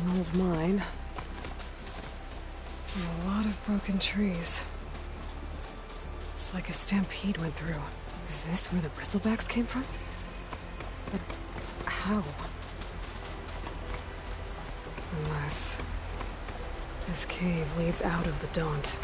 An old mine. And a lot of broken trees. It's like a stampede went through. Is this where the bristlebacks came from? But how? Unless this cave leads out of the Daunt.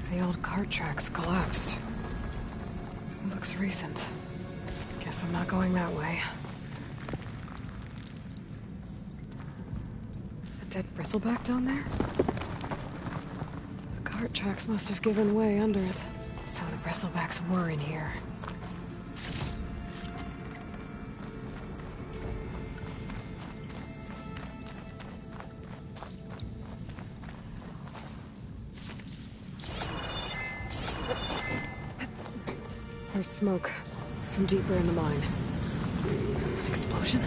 The old cart tracks collapsed. It looks recent. Guess I'm not going that way. A dead bristleback down there? The cart tracks must have given way under it. So the bristlebacks were in here. There's smoke from deeper in the mine. Explosion?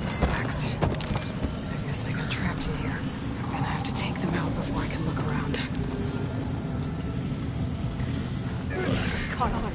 Bristlebacks. I guess they got trapped in here. I'm gonna have to take them out before I can look around. Caught on.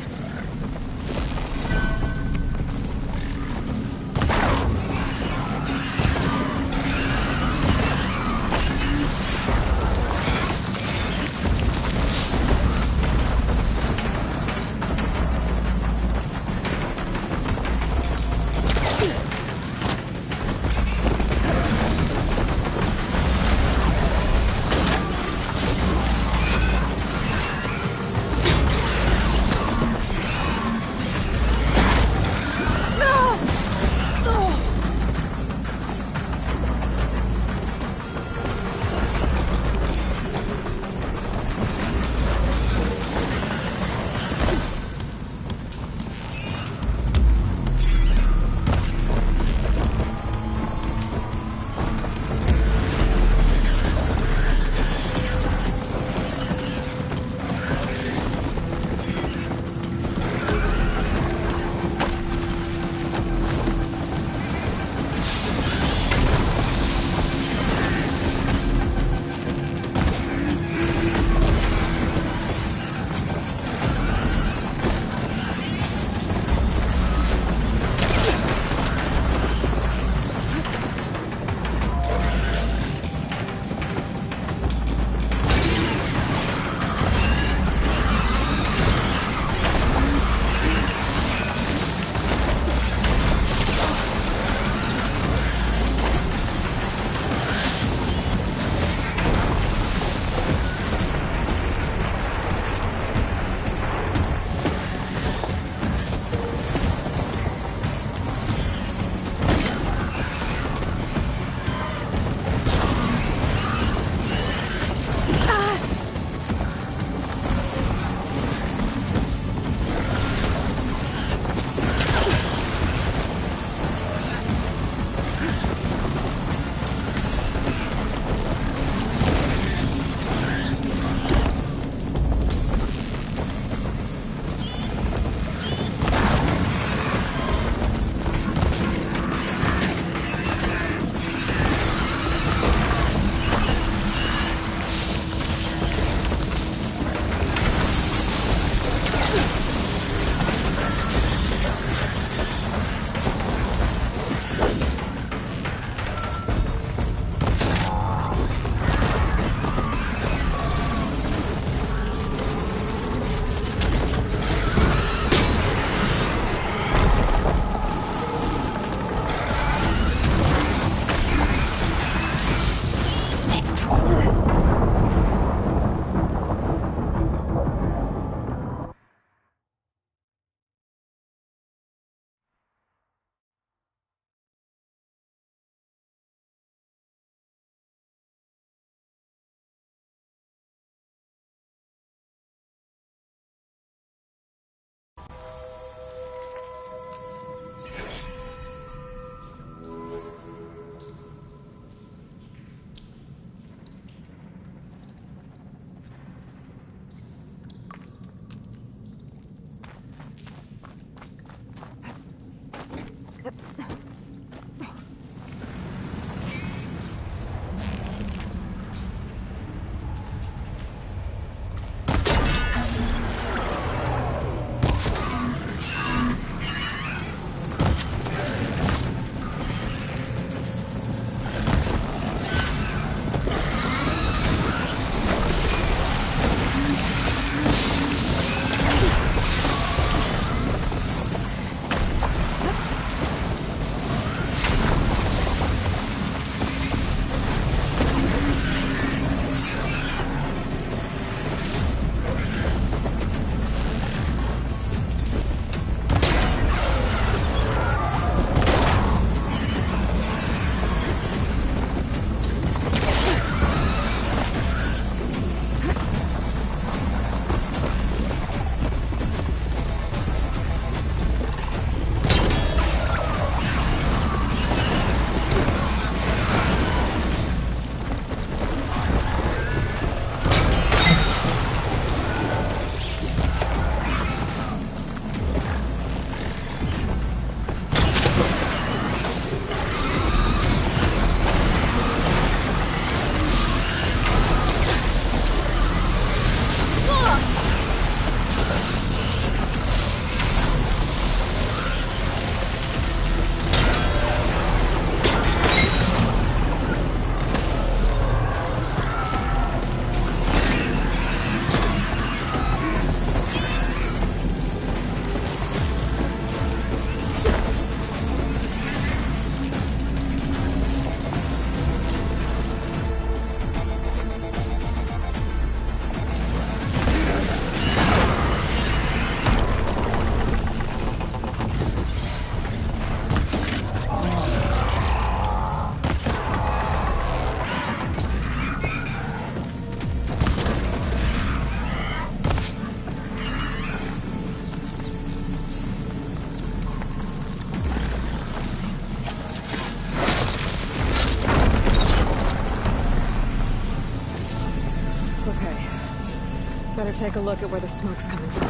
Better take a look at where the smoke's coming from.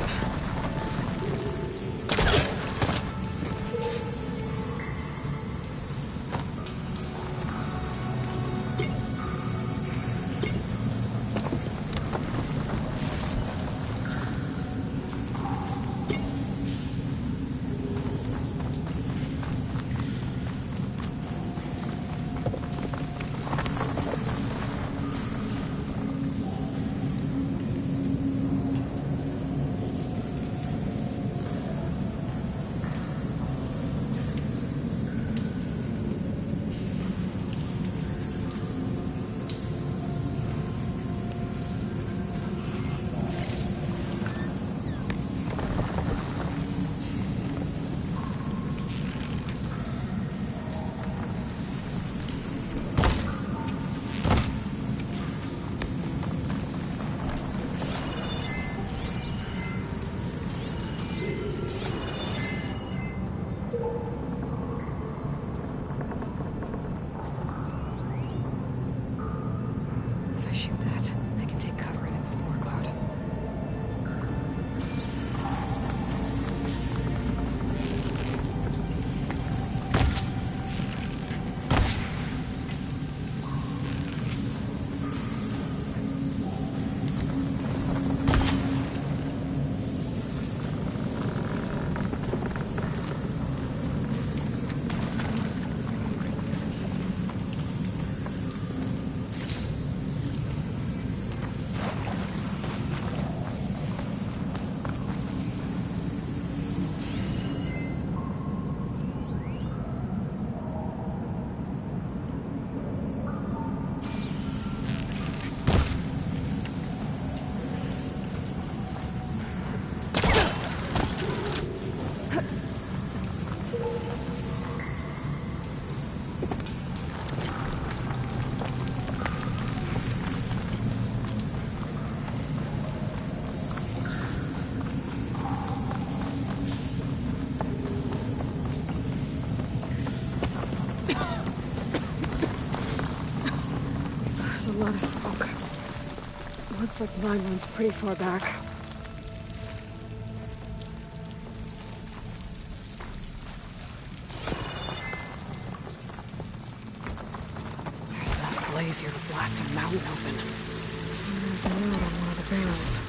A lot of smoke. Looks like the mine runs pretty far back. There's enough blaze here to blast a mountain open. And there's a note on one of the barrels.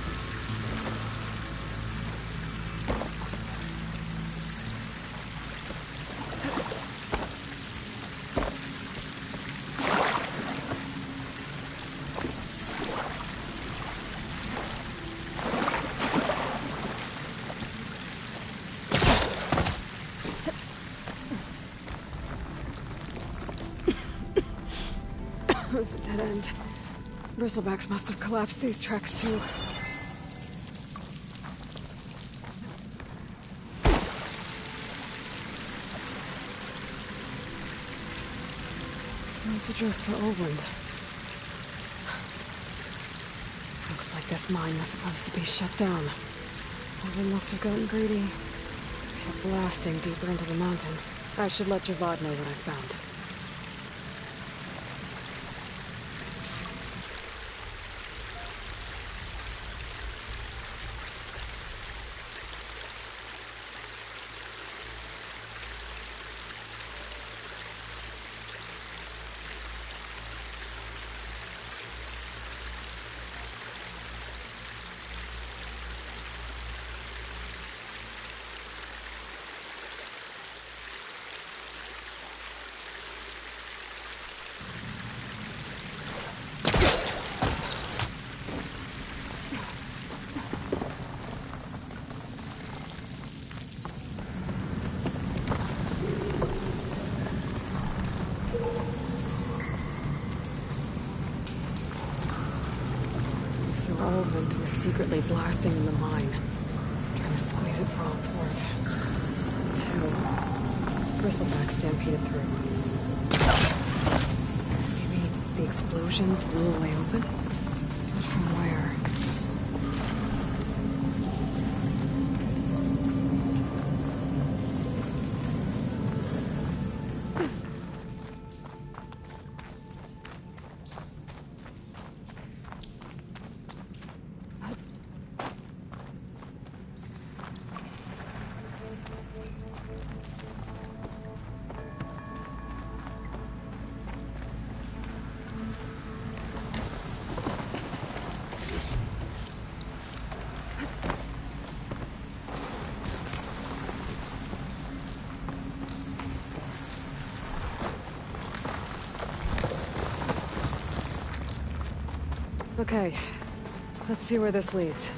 It's a dead end. Bristlebacks must have collapsed these tracks too. Slight address to Oldland. Looks like this mine was supposed to be shut down. Oldland must have gotten greedy. Kept blasting deeper into the mountain. I should let Javad know what I found. So Oldland was secretly blasting in the mine, trying to squeeze it for all it's worth. 2. Bristleback stampeded through. Maybe the explosions blew a way open? But from where? Okay, let's see where this leads.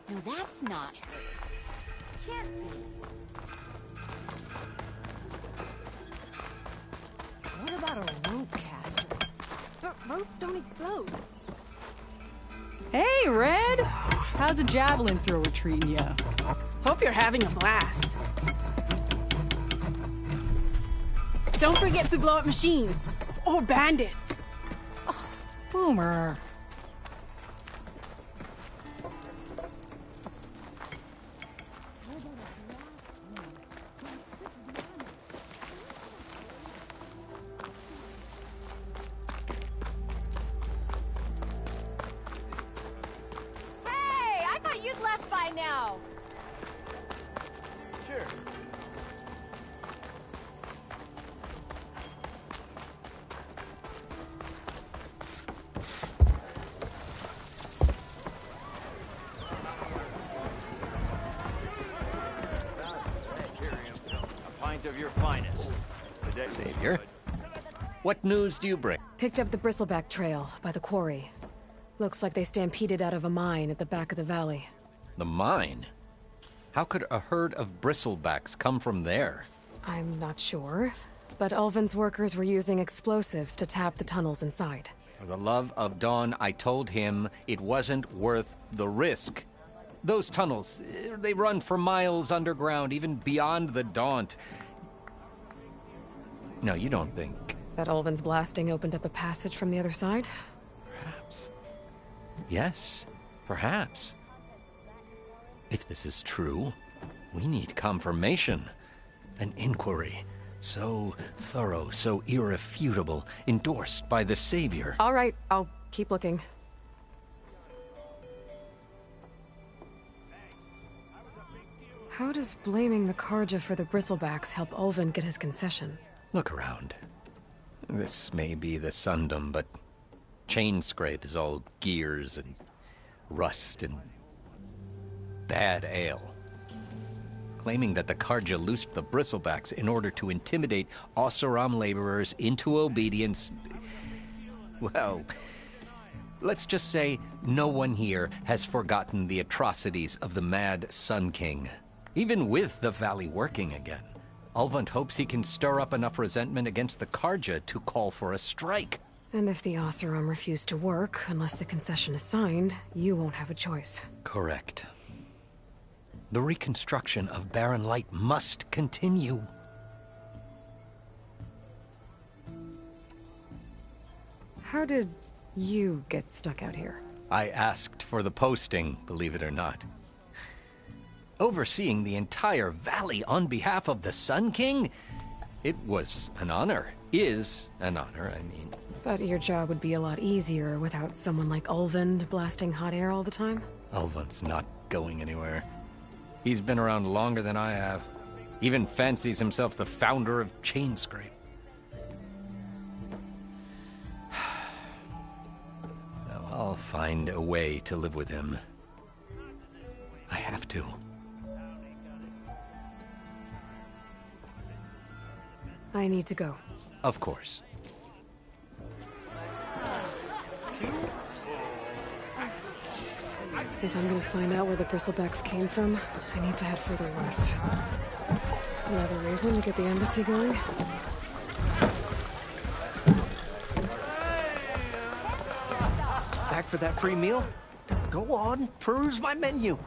No, that's not her. Can't be. What about a rope caster? But ropes don't explode. Hey, Red! How's a javelin thrower treating ya? Hope you're having a blast. Don't forget to blow up machines. Or bandits. Boomer. Hey, I thought you'd left by now. Sure. A pint of your finest. Savior, what news do you bring? Picked up the bristleback trail by the quarry. Looks like they stampeded out of a mine at the back of the valley. The mine? How could a herd of bristlebacks come from there? I'm not sure, but Ulvin's workers were using explosives to tap the tunnels inside. For the love of Dawn, I told him it wasn't worth the risk. Those tunnels, they run for miles underground, even beyond the Daunt. No, you don't think... That Ulvin's blasting opened up a passage from the other side? Perhaps. Yes, perhaps. If this is true, we need confirmation. An inquiry. So thorough, so irrefutable, endorsed by the Savior. All right, I'll keep looking. How does blaming the Karja for the bristlebacks help Ulvin get his concession? Look around. This may be the Sundom, but Chainscrape is all gears and rust and bad ale. Claiming that the Karja loosed the bristlebacks in order to intimidate Oseram laborers into obedience. Well, Let's just say no one here has forgotten the atrocities of the Mad Sun King. Even with the valley working again, Ulvund hopes he can stir up enough resentment against the Karja to call for a strike. And if the Oseram refuse to work, unless the concession is signed, you won't have a choice. Correct. The reconstruction of Barren Light must continue. How did you get stuck out here? I asked for the posting, believe it or not. Overseeing the entire valley on behalf of the Sun King? It was an honor. Is an honor, I mean. But your job would be a lot easier without someone like Ulvund blasting hot air all the time? Ulvund's not going anywhere. He's been around longer than I have. Even fancies himself the founder of Chainscrape. Now, I'll find a way to live with him. I have to. I need to go. Of course. If I'm gonna find out where the bristlebacks came from, I need to head further west. Another reason to get the embassy going? Back for that free meal? Go on, peruse my menu.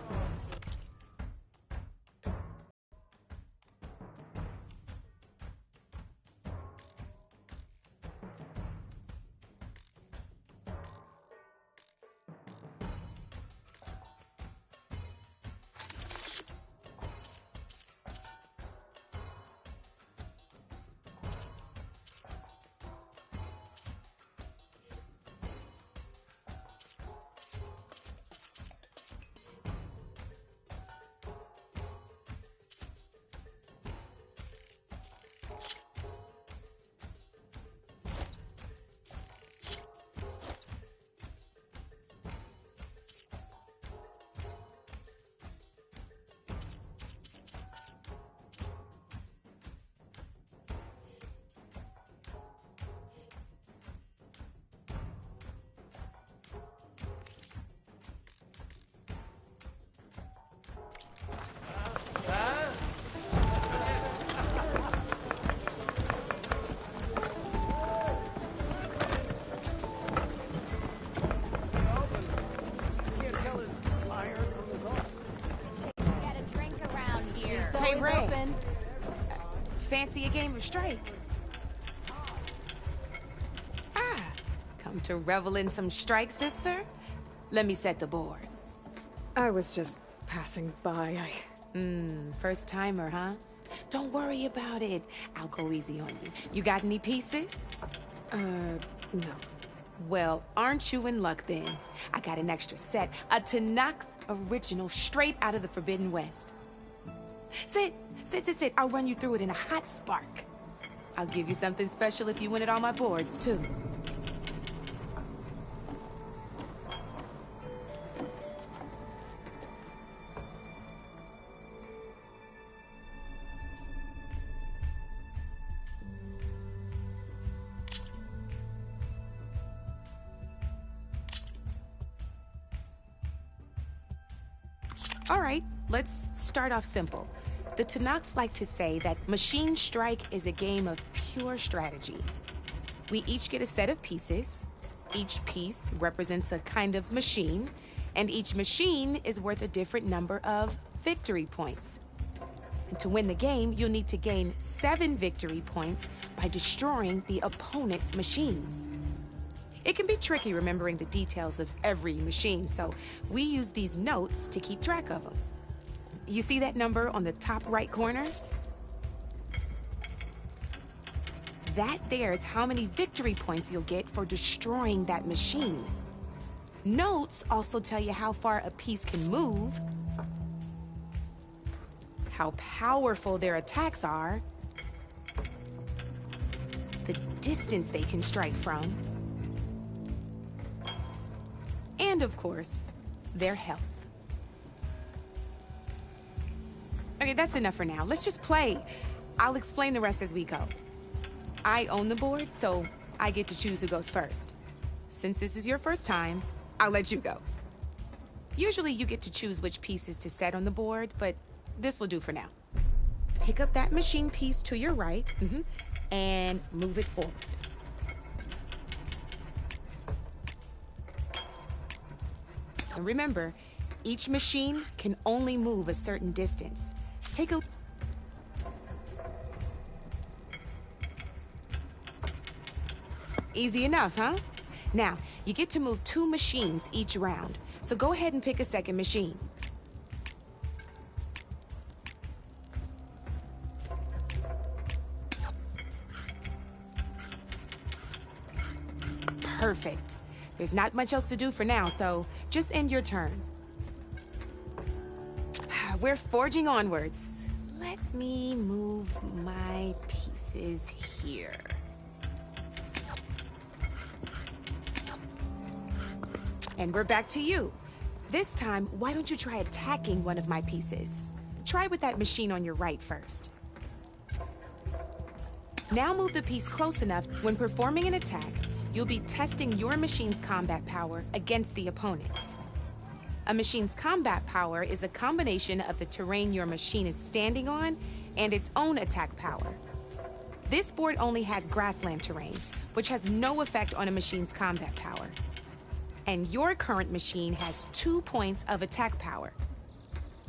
Hey, Ray. Fancy a game of strike? Come to revel in some strike, sister? Let me set the board. I was just passing by. First timer, huh? Don't worry about it. I'll go easy on you. You got any pieces? No. Well, aren't you in luck then? I got an extra set, a Tanakh original straight out of the Forbidden West. Sit. I'll run you through it in a hot spark. I'll give you something special if you win at all my boards, too. All right, let's start off simple. The Tanakh like to say that Machine Strike is a game of pure strategy. We each get a set of pieces. Each piece represents a kind of machine, and each machine is worth a different number of victory points. And to win the game, you'll need to gain 7 victory points by destroying the opponent's machines. It can be tricky remembering the details of every machine, so we use these notes to keep track of them. You see that number on the top right corner? That there is how many victory points you'll get for destroying that machine. Notes also tell you how far a piece can move, how powerful their attacks are, the distance they can strike from, and of course, their health. Okay, that's enough for now. Let's just play. I'll explain the rest as we go. I own the board, so I get to choose who goes first. Since this is your first time, I'll let you go. Usually you get to choose which pieces to set on the board, but this will do for now. Pick up that machine piece to your right, and move it forward. And remember, each machine can only move a certain distance. Take a... Easy enough, huh? Now, you get to move 2 machines each round, so go ahead and pick a second machine. Perfect. There's not much else to do for now, so just end your turn. We're forging onwards. Let me move my pieces here. And we're back to you. This time, why don't you try attacking one of my pieces? Try with that machine on your right first. Now move the piece close enough when performing an attack, you'll be testing your machine's combat power against the opponent's. A machine's combat power is a combination of the terrain your machine is standing on and its own attack power. This board only has grassland terrain, which has no effect on a machine's combat power. And your current machine has 2 points of attack power.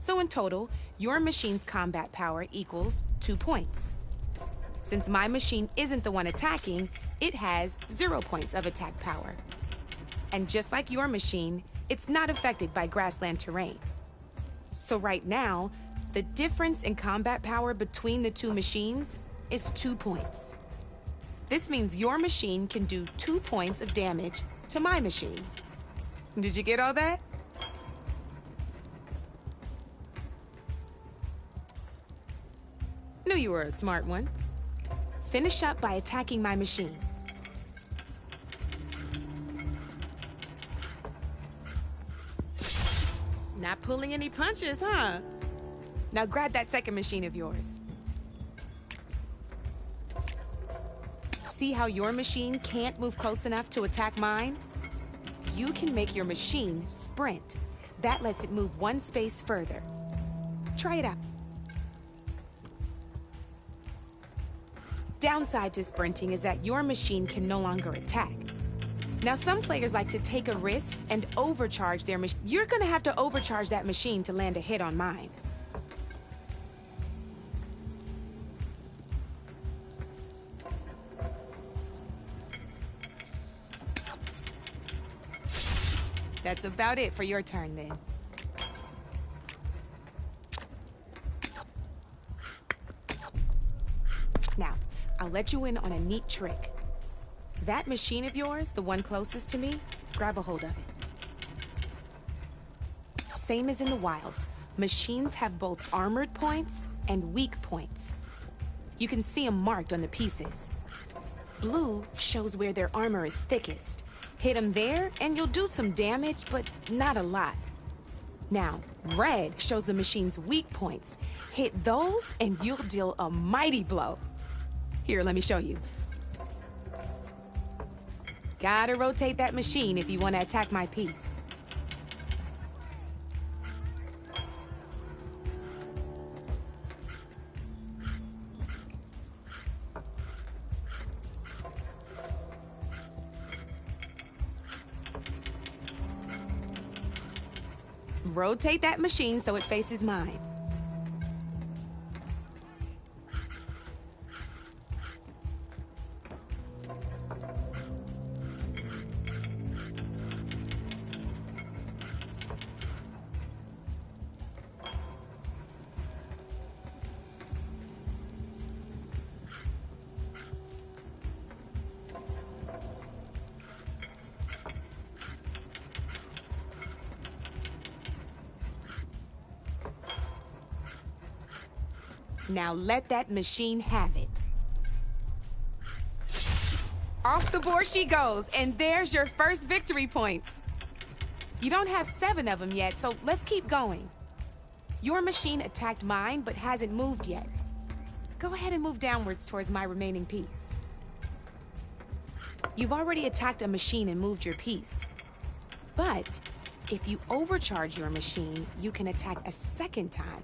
So in total, your machine's combat power equals 2 points. Since my machine isn't the one attacking, it has 0 points of attack power. And just like your machine, it's not affected by grassland terrain. So right now, the difference in combat power between the 2 machines is 2 points. This means your machine can do 2 points of damage to my machine. Did you get all that? Knew you were a smart one. Finish up by attacking my machine. Not pulling any punches, huh? Now grab that second machine of yours. See how your machine can't move close enough to attack mine? You can make your machine sprint. That lets it move 1 space further. Try it out. Downside to sprinting is that your machine can no longer attack. Now, some players like to take a risk and overcharge their machine. You're gonna have to overcharge that machine to land a hit on mine. That's about it for your turn, then. Now, I'll let you in on a neat trick. That machine of yours, the one closest to me, grab a hold of it. Same as in the wilds, machines have both armored points and weak points. You can see them marked on the pieces. Blue shows where their armor is thickest. Hit them there, and you'll do some damage, but not a lot. Now, red shows the machine's weak points. Hit those, and you'll deal a mighty blow. Here, let me show you. Gotta rotate that machine if you want to attack my piece. Rotate that machine so it faces mine. Now let that machine have it. Off the board she goes, and there's your first victory points. You don't have 7 of them yet, so let's keep going. Your machine attacked mine, but hasn't moved yet. Go ahead and move downwards towards my remaining piece. You've already attacked a machine and moved your piece. But if you overcharge your machine, you can attack a second time.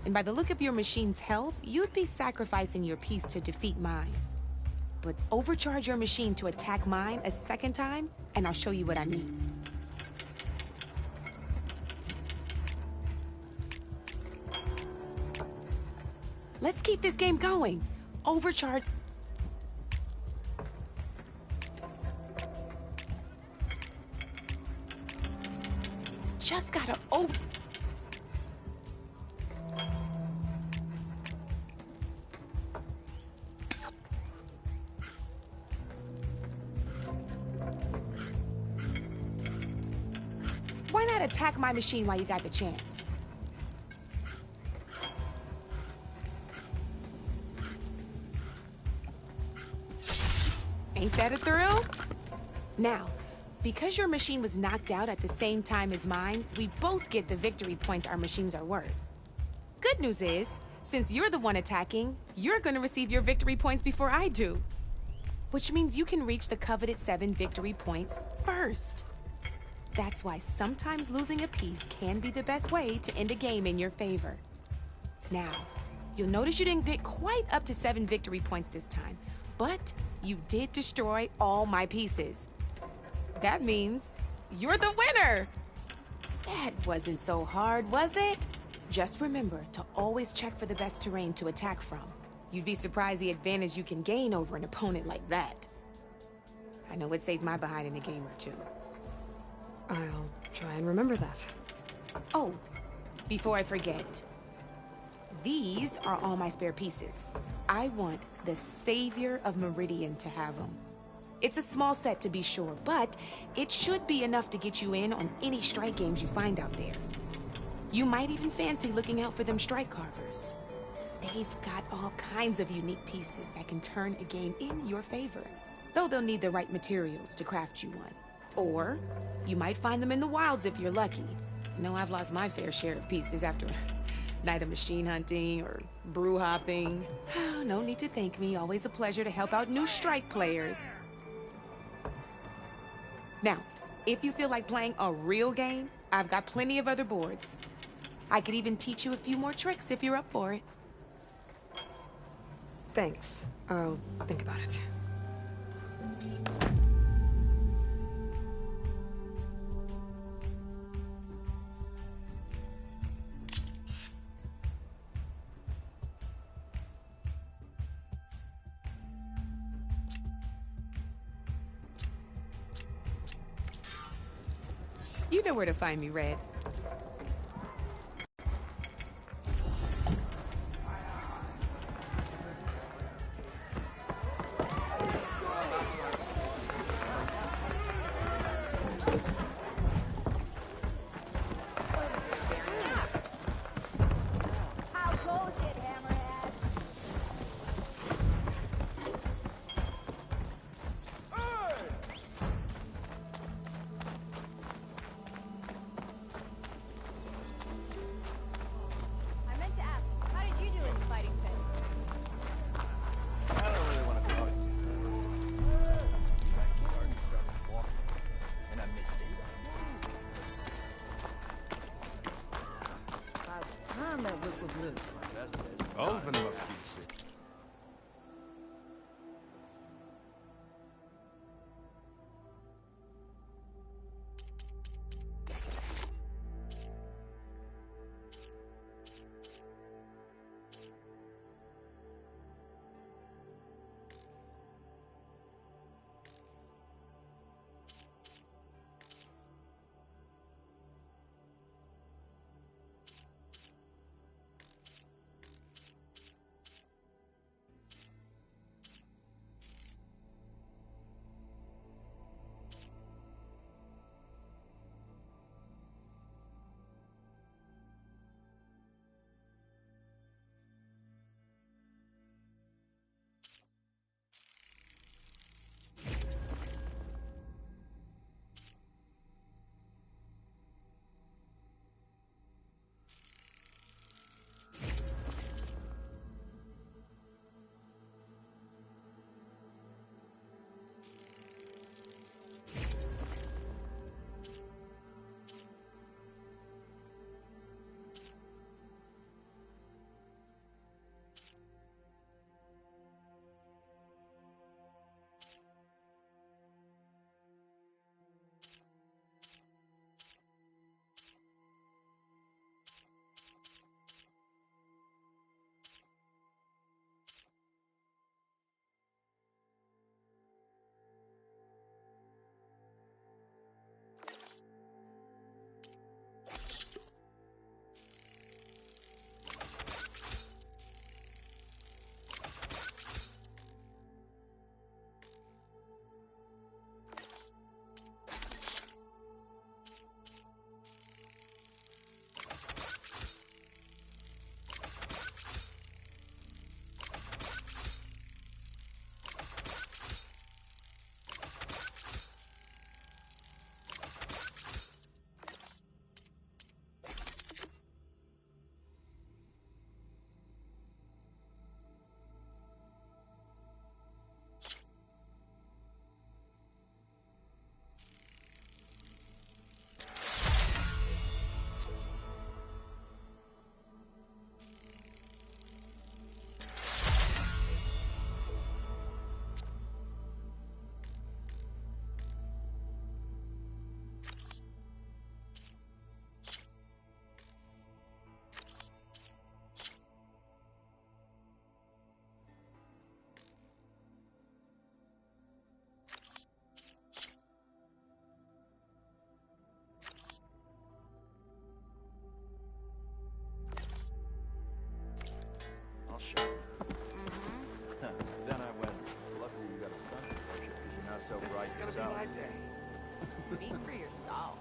And by the look of your machine's health, you'd be sacrificing your piece to defeat mine. But overcharge your machine to attack mine a second time, and I'll show you what I mean. Let's keep this game going. Overcharge. Just gotta over... Why not attack my machine while you got the chance? Ain't that a thrill? Now, because your machine was knocked out at the same time as mine, we both get the victory points our machines are worth. Good news is, since you're the one attacking, you're gonna receive your victory points before I do. Which means you can reach the coveted 7 victory points first. That's why sometimes losing a piece can be the best way to end a game in your favor. Now, you'll notice you didn't get quite up to 7 victory points this time, but you did destroy all my pieces. That means you're the winner! That wasn't so hard, was it? Just remember to always check for the best terrain to attack from. You'd be surprised the advantage you can gain over an opponent like that. I know it saved my behind in a game or two. I'll try and remember that. Oh, before I forget, these are all my spare pieces. I want the Savior of Meridian to have them. It's a small set to be sure, but it should be enough to get you in on any strike games you find out there. You might even fancy looking out for them strike carvers. They've got all kinds of unique pieces that can turn a game in your favor, though they'll need the right materials to craft you one. Or you might find them in the wilds if you're lucky. I know I've lost my fair share of pieces after a night of machine hunting or brew hopping. No need to thank me. Always a pleasure to help out new strike players. Now, if you feel like playing a real game, I've got plenty of other boards. I could even teach you a few more tricks if you're up for it. Thanks. I'll think about it. You know where to find me, Red. shop. Then I went, luckily you got a son to worship because you're not so bright yourself. Speak for yourself.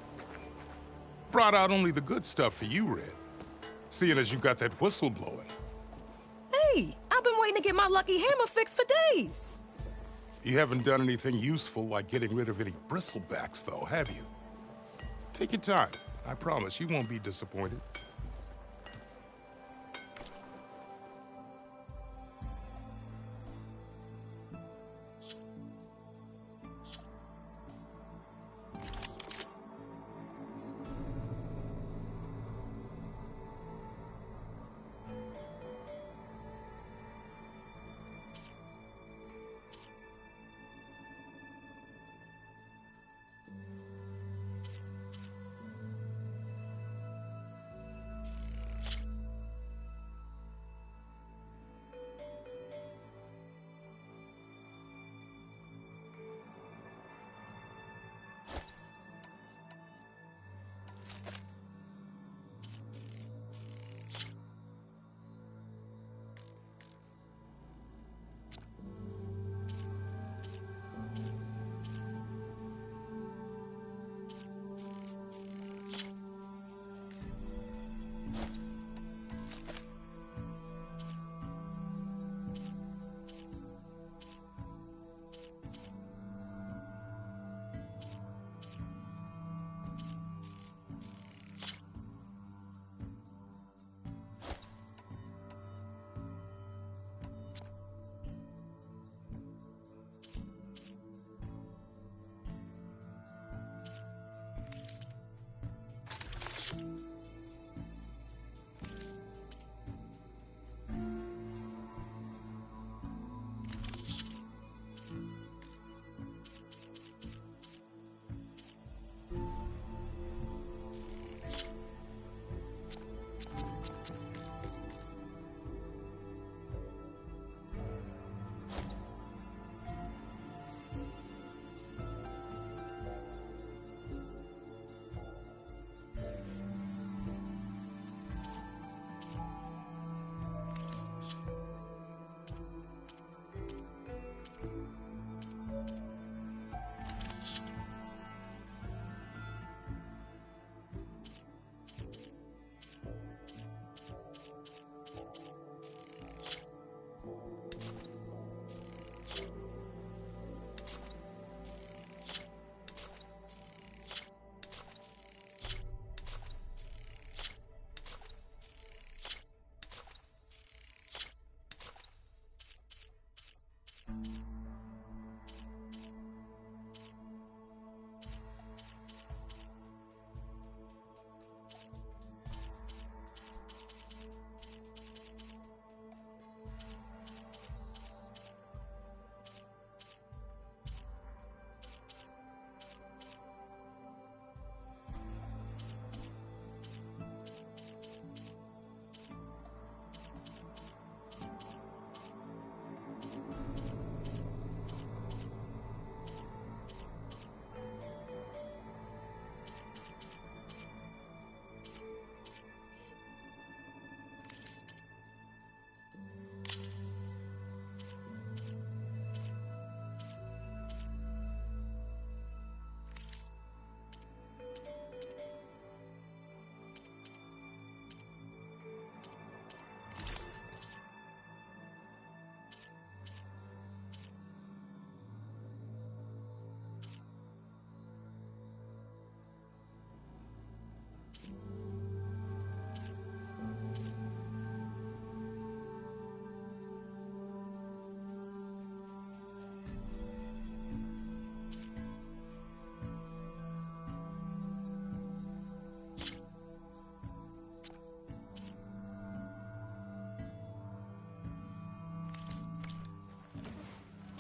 Brought out only the good stuff for you, Red. Seeing as you got that whistle blowing. Hey, I've been waiting to get my lucky hammer fixed for days. You haven't done anything useful like getting rid of any bristlebacks, though, have you? Take your time. I promise you won't be disappointed.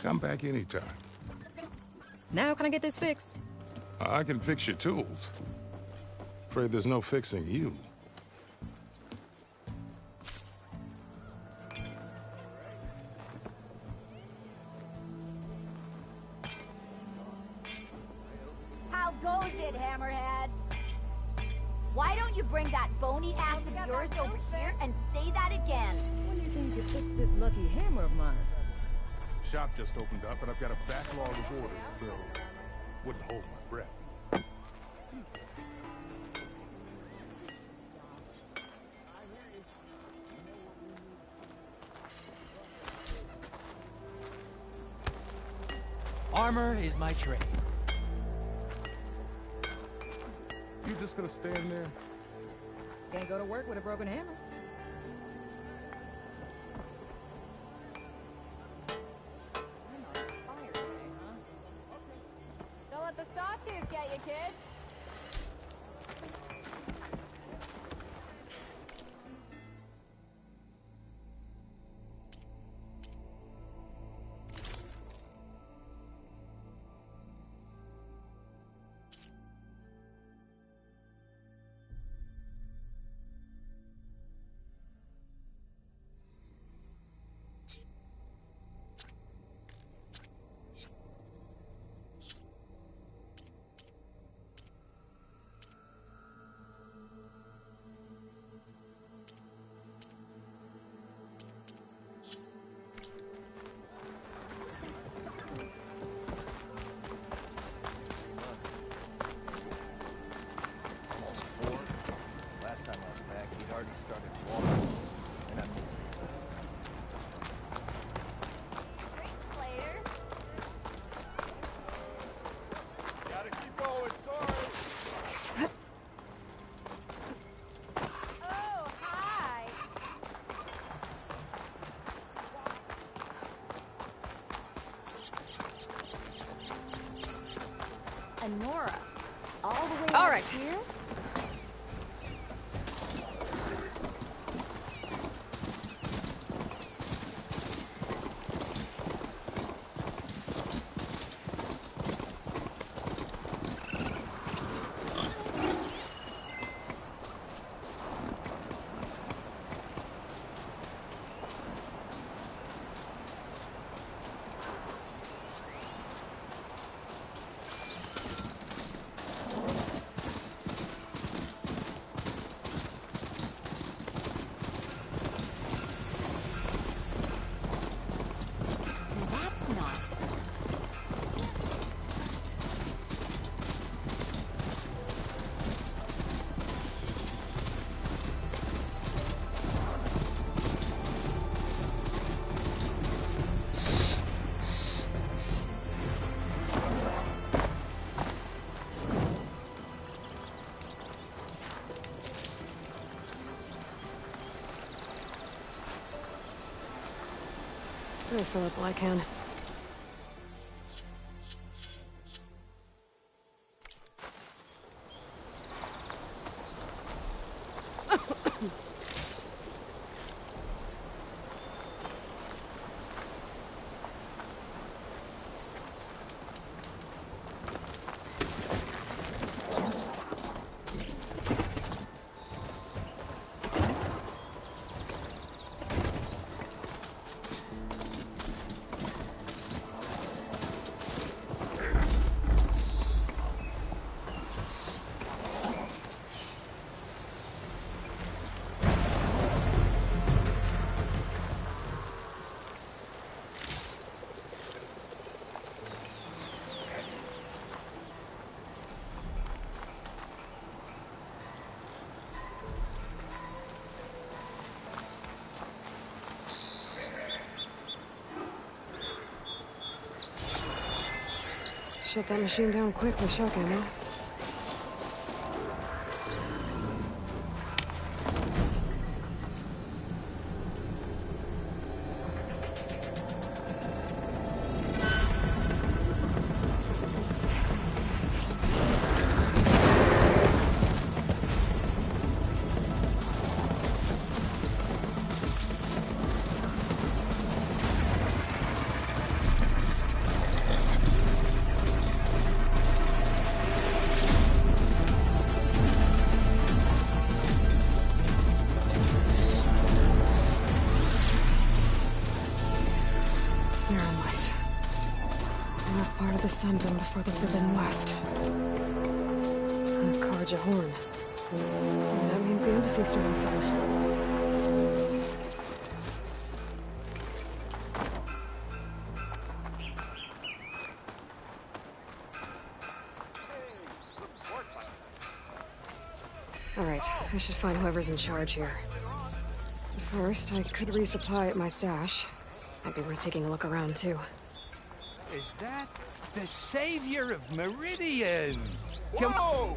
Come back anytime. Now can I get this fixed? I can fix your tools. Afraid there's no fixing you. How goes it, Hammerhead? Why don't you bring that bony ass of yours over here and say that again. When do you think you fix this lucky hammer of mine? Shop just opened up, and I've got a backlog of orders, so wouldn't hold my breath. Armor is my trade. You just gonna stand there? Can't go to work with a broken hammer. Don't let the sawtooth get you, kid. Nora, all the way all out right. here? I'll fill up all I can. Shut that machine down quick with shock ammo. Part of the Sundom before the Forbidden West. Carja Horn. That means the embassy's starting soon. Alright, I should find whoever's in charge here. But first, I could resupply at my stash. Might be worth taking a look around, too. Is that the savior of Meridian? Whoa!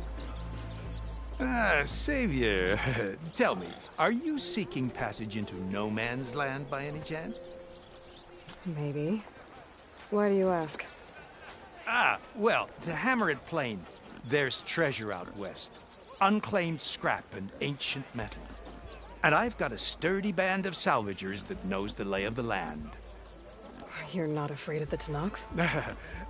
Savior. Tell me, are you seeking passage into no man's land by any chance? Maybe. Why do you ask? Well, to hammer it plain, there's treasure out west. Unclaimed scrap and ancient metal. And I've got a sturdy band of salvagers that knows the lay of the land. You're not afraid of the Tanakh?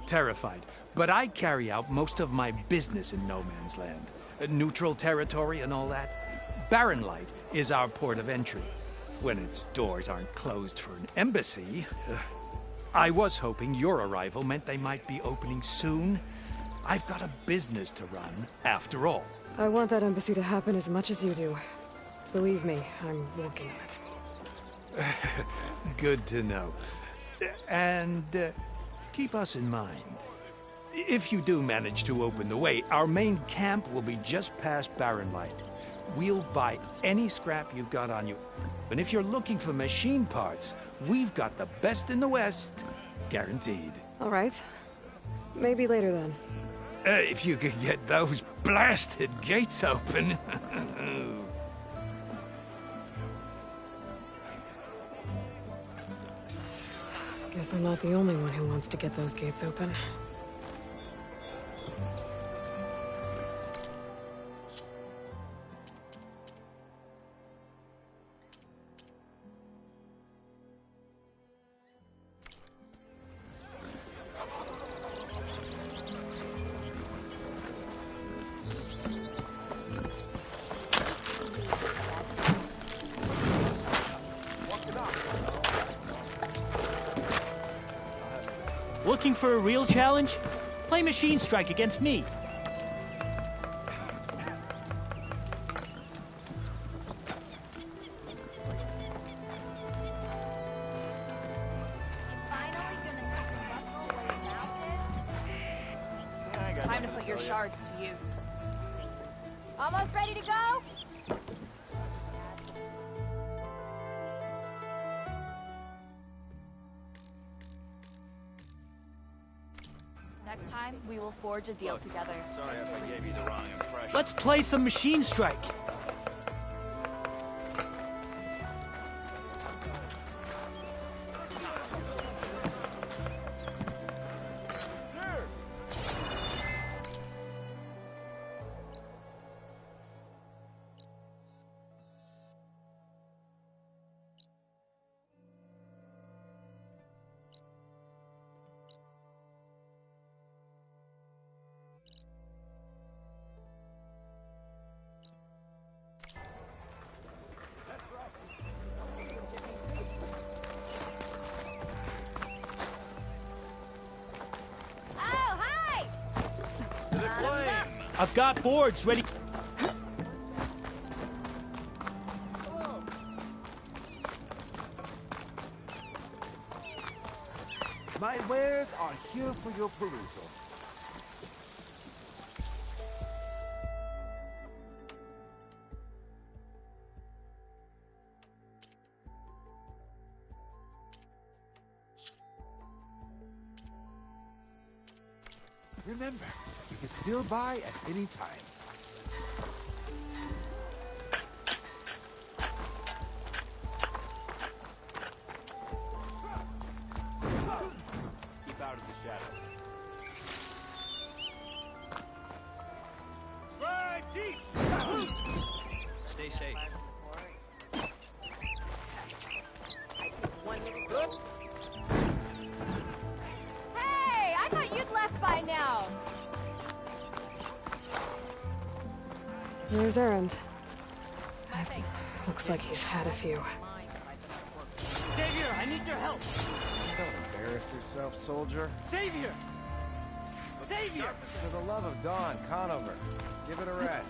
Terrified. But I carry out most of my business in no man's land. Neutral territory and all that. Barren Light is our port of entry. When its doors aren't closed for an embassy. I was hoping your arrival meant they might be opening soon. I've got a business to run, after all. I want that embassy to happen as much as you do. Believe me, I'm working on it. Good to know. And keep us in mind. If you do manage to open the way, our main camp will be just past Barren Light. We'll buy any scrap you've got on you. And if you're looking for machine parts, we've got the best in the West. Guaranteed. All right. Maybe later then. If you could get those blasted gates open. Guess I'm not the only one who wants to get those gates open. Looking for a real challenge? Play Machine Strike against me. Time to put your shards to use. Almost ready to go? Next time, we will forge a deal together. Sorry if I gave you the wrong impression. Let's play some Machine Strike. I've got boards ready. My wares are here for your perusal. Remember, you can still buy at any time. Keep out of the shadow. Drive deep! Stay safe. Hey, I thought you'd left by now. Where's Erend? Looks like he's had a few. Savior, I need your help! Don't embarrass yourself, soldier. Savior! Savior! For the love of Dawn, Conover, give it a rest.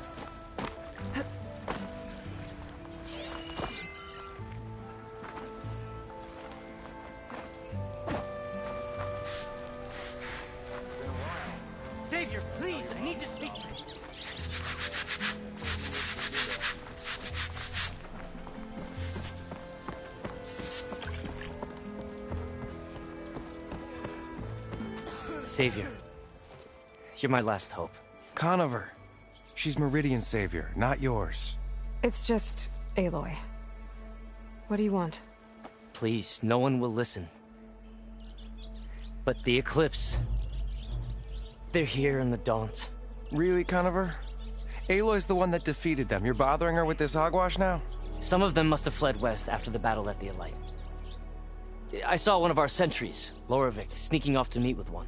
savior. You're my last hope. Conover. She's Meridian's savior, not yours. It's just Aloy. What do you want? Please, no one will listen. But the Eclipse... they're here in the Daunt. Really, Conover? Aloy's the one that defeated them. You're bothering her with this hogwash now? Some of them must have fled west after the battle at the Elite. I saw one of our sentries, Lorovic, sneaking off to meet with one.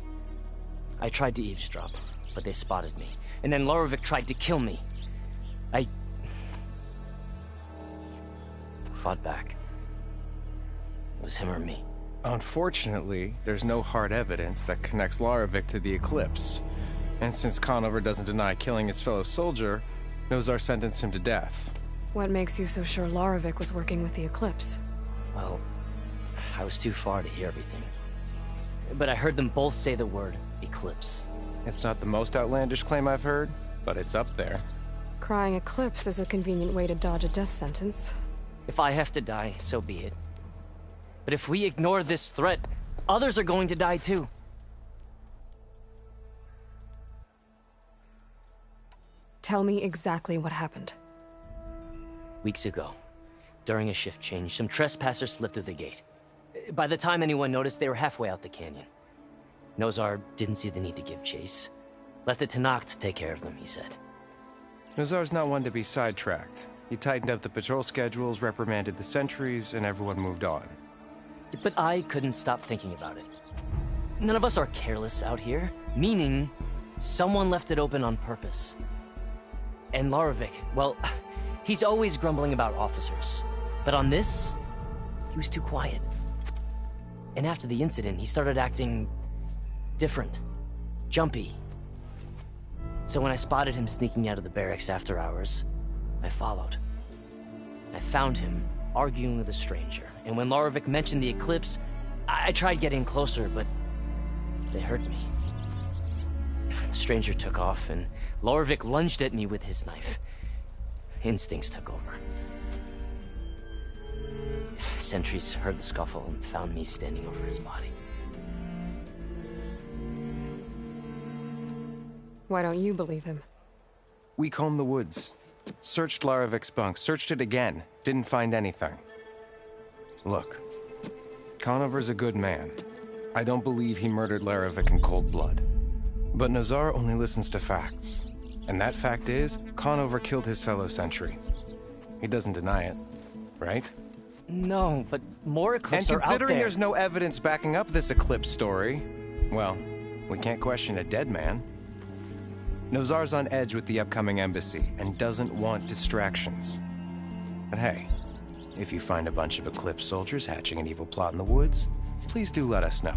I tried to eavesdrop, but they spotted me. And then Lorovic tried to kill me. I... fought back. It was him or me. Unfortunately, there's no hard evidence that connects Lorovic to the Eclipse. And since Conover doesn't deny killing his fellow soldier, Nozar sentenced him to death. What makes you so sure Lorovic was working with the Eclipse? Well, I was too far to hear everything. But I heard them both say the word Eclipse. It's not the most outlandish claim I've heard, but it's up there. Crying Eclipse is a convenient way to dodge a death sentence. If I have to die, so be it. But if we ignore this threat, others are going to die too. Tell me exactly what happened. Weeks ago, during a shift change, some trespassers slipped through the gate. By the time anyone noticed, they were halfway out the canyon. Nozar didn't see the need to give chase. Let the Tenakth take care of them, he said. Nozar's not one to be sidetracked. He tightened up the patrol schedules, reprimanded the sentries, and everyone moved on. But I couldn't stop thinking about it. None of us are careless out here, meaning someone left it open on purpose. And Lorovic, well, he's always grumbling about officers. But on this, he was too quiet. And after the incident, he started acting different, jumpy. So when I spotted him sneaking out of the barracks after hours, I followed. I found him arguing with a stranger, and when Lorovic mentioned the Eclipse, I tried getting closer, but they heard me. The stranger took off, and Lorovic lunged at me with his knife. Instincts took over. Sentries heard the scuffle and found me standing over his body. Why don't you believe him? We combed the woods. Searched Larovic's bunk, searched it again. Didn't find anything. Look, Conover's a good man. I don't believe he murdered Larovic in cold blood. But Nozar only listens to facts. And that fact is, Conover killed his fellow sentry. He doesn't deny it, right? No, but more Eclipse are out there. And considering there's no evidence backing up this Eclipse story, well, we can't question a dead man. Nozar's on edge with the upcoming embassy and doesn't want distractions. But hey, if you find a bunch of Eclipse soldiers hatching an evil plot in the woods, please do let us know.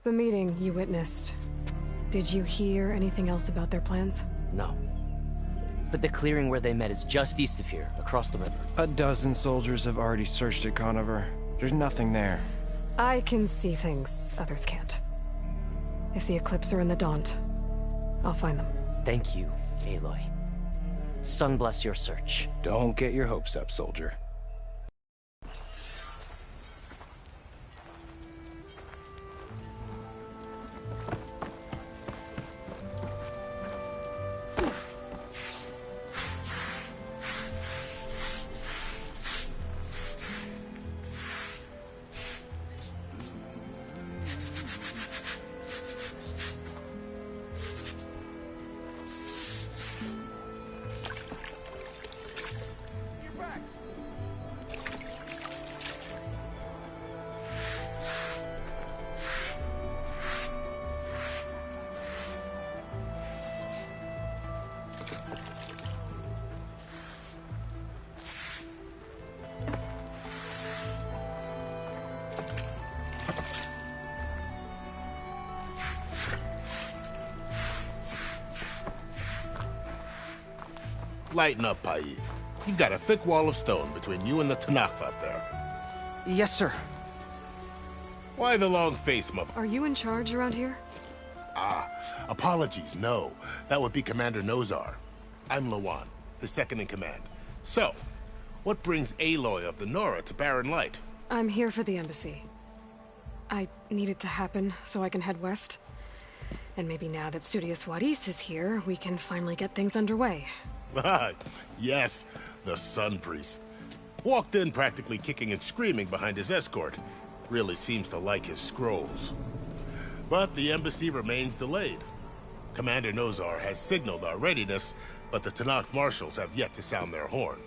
The meeting you witnessed. Did you hear anything else about their plans? No. But the clearing where they met is just east of here, across the river. A dozen soldiers have already searched it, Conover. There's nothing there. I can see things others can't. If the Eclipse are in the Daunt, I'll find them. Thank you, Aloy. Sun bless your search. Don't get your hopes up, soldier. Lighten up, Paid. You've got a thick wall of stone between you and the Tenakth up there. Yes, sir. Why the long face, mother? Are you in charge around here? Apologies, no. That would be Commander Nozar. I'm Lawan, his second in command. So, what brings Aloy of the Nora to Barren Light? I'm here for the embassy. I need it to happen so I can head west. And maybe now that Studious Juarez is here, we can finally get things underway. Yes, the Sun Priest. Walked in practically kicking and screaming behind his escort. Really seems to like his scrolls. But the embassy remains delayed. Commander Nozar has signaled our readiness, but the Tanakh marshals have yet to sound their horn.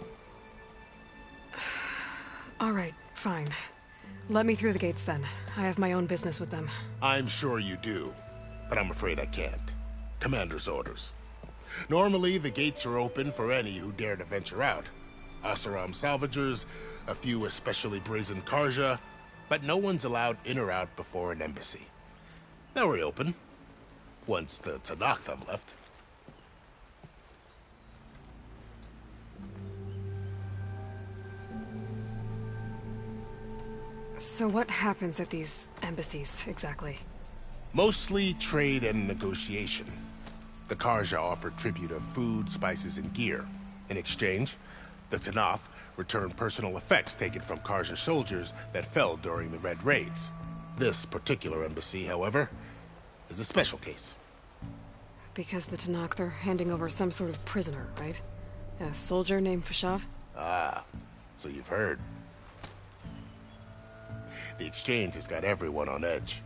All right, fine. Let me through the gates then. I have my own business with them. I'm sure you do, but I'm afraid I can't. Commander's orders. Normally, the gates are open for any who dare to venture out. Asaram salvagers, a few especially brazen Karja, but no one's allowed in or out before an embassy. They'll reopen, once the Tanakh have left. So what happens at these embassies, exactly? Mostly trade and negotiation. The Karja offer tribute of food, spices, and gear. In exchange, the Tanakh return personal effects taken from Karja soldiers that fell during the Red Raids. This particular embassy, however, is a special case. Because the Tanakh, they're handing over some sort of prisoner, right? A soldier named Fashav? Ah, so you've heard. The exchange has got everyone on edge.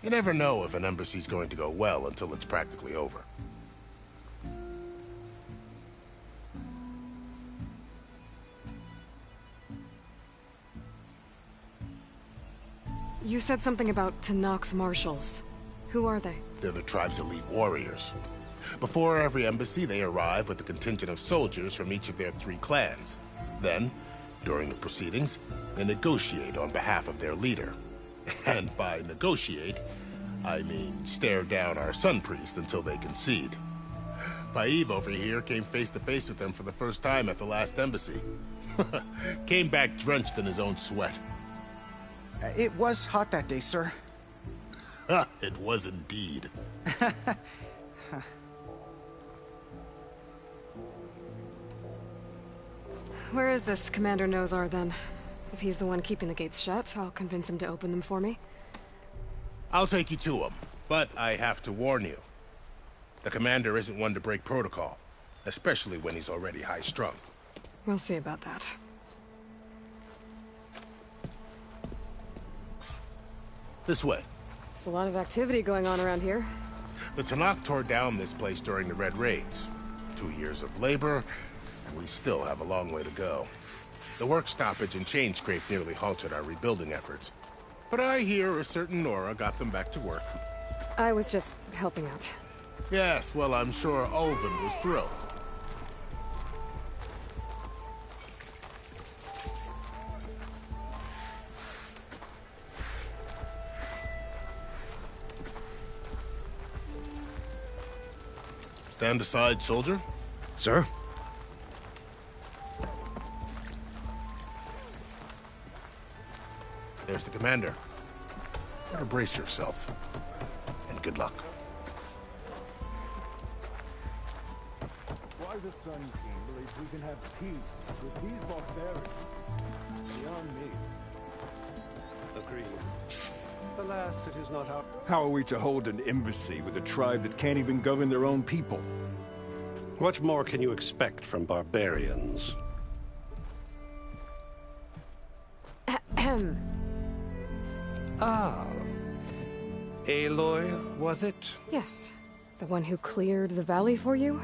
You never know if an embassy's going to go well until it's practically over. You said something about Tanakh marshals. Who are they? They're the tribe's elite warriors. Before every embassy, they arrive with a contingent of soldiers from each of their 3 clans. Then, during the proceedings, they negotiate on behalf of their leader. And by negotiate, I mean stare down our Sun Priest until they concede. Paiv over here came face to face with them for the first time at the last embassy. Came back drenched in his own sweat. It was hot that day, sir. It was indeed. Where is this Commander Nozar, then? If he's the one keeping the gates shut, I'll convince him to open them for me. I'll take you to him, but I have to warn you. The commander isn't one to break protocol, especially when he's already high-strung. We'll see about that. This way. There's a lot of activity going on around here. The Tanakh tore down this place during the Red Raids. 2 years of labor, and we still have a long way to go. The work stoppage and chain scrape nearly halted our rebuilding efforts. But I hear a certain Nora got them back to work. I was just helping out. Yes, well, I'm sure Ulvin was thrilled. Stand aside, soldier. Sir? There's the commander. Better brace yourself. And good luck. Why the Sun King believes we can have peace with these barbarians beyond me. Agreed. Alas, it is not our... How are we to hold an embassy with a tribe that can't even govern their own people? What more can you expect from barbarians? Ahem. Ah. Aloy, was it? Yes. The one who cleared the valley for you?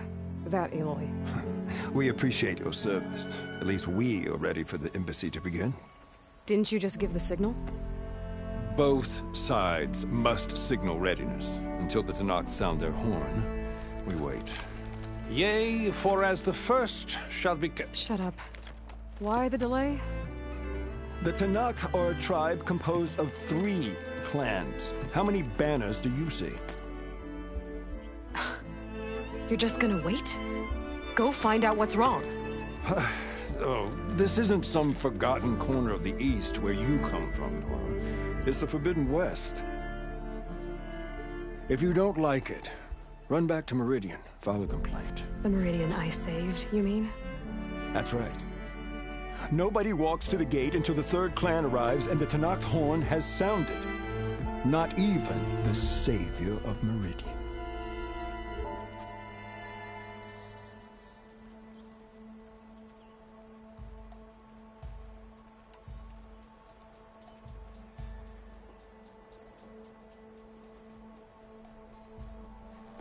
That Aloy. We appreciate your service. At least we are ready for the embassy to begin. Didn't you just give the signal? Both sides must signal readiness. Until the Tanakh sound their horn, we wait. Yea, for as the first shall be... Shut up. Why the delay? The Tanakh are a tribe composed of 3 clans. How many banners do you see? You're just gonna wait? Go find out what's wrong. Oh, this isn't some forgotten corner of the East where you come from, Nora. It's the Forbidden West. If you don't like it, run back to Meridian, file a complaint. The Meridian I saved, you mean? That's right. Nobody walks to the gate until the third clan arrives and the Tanakh horn has sounded. Not even the savior of Meridian.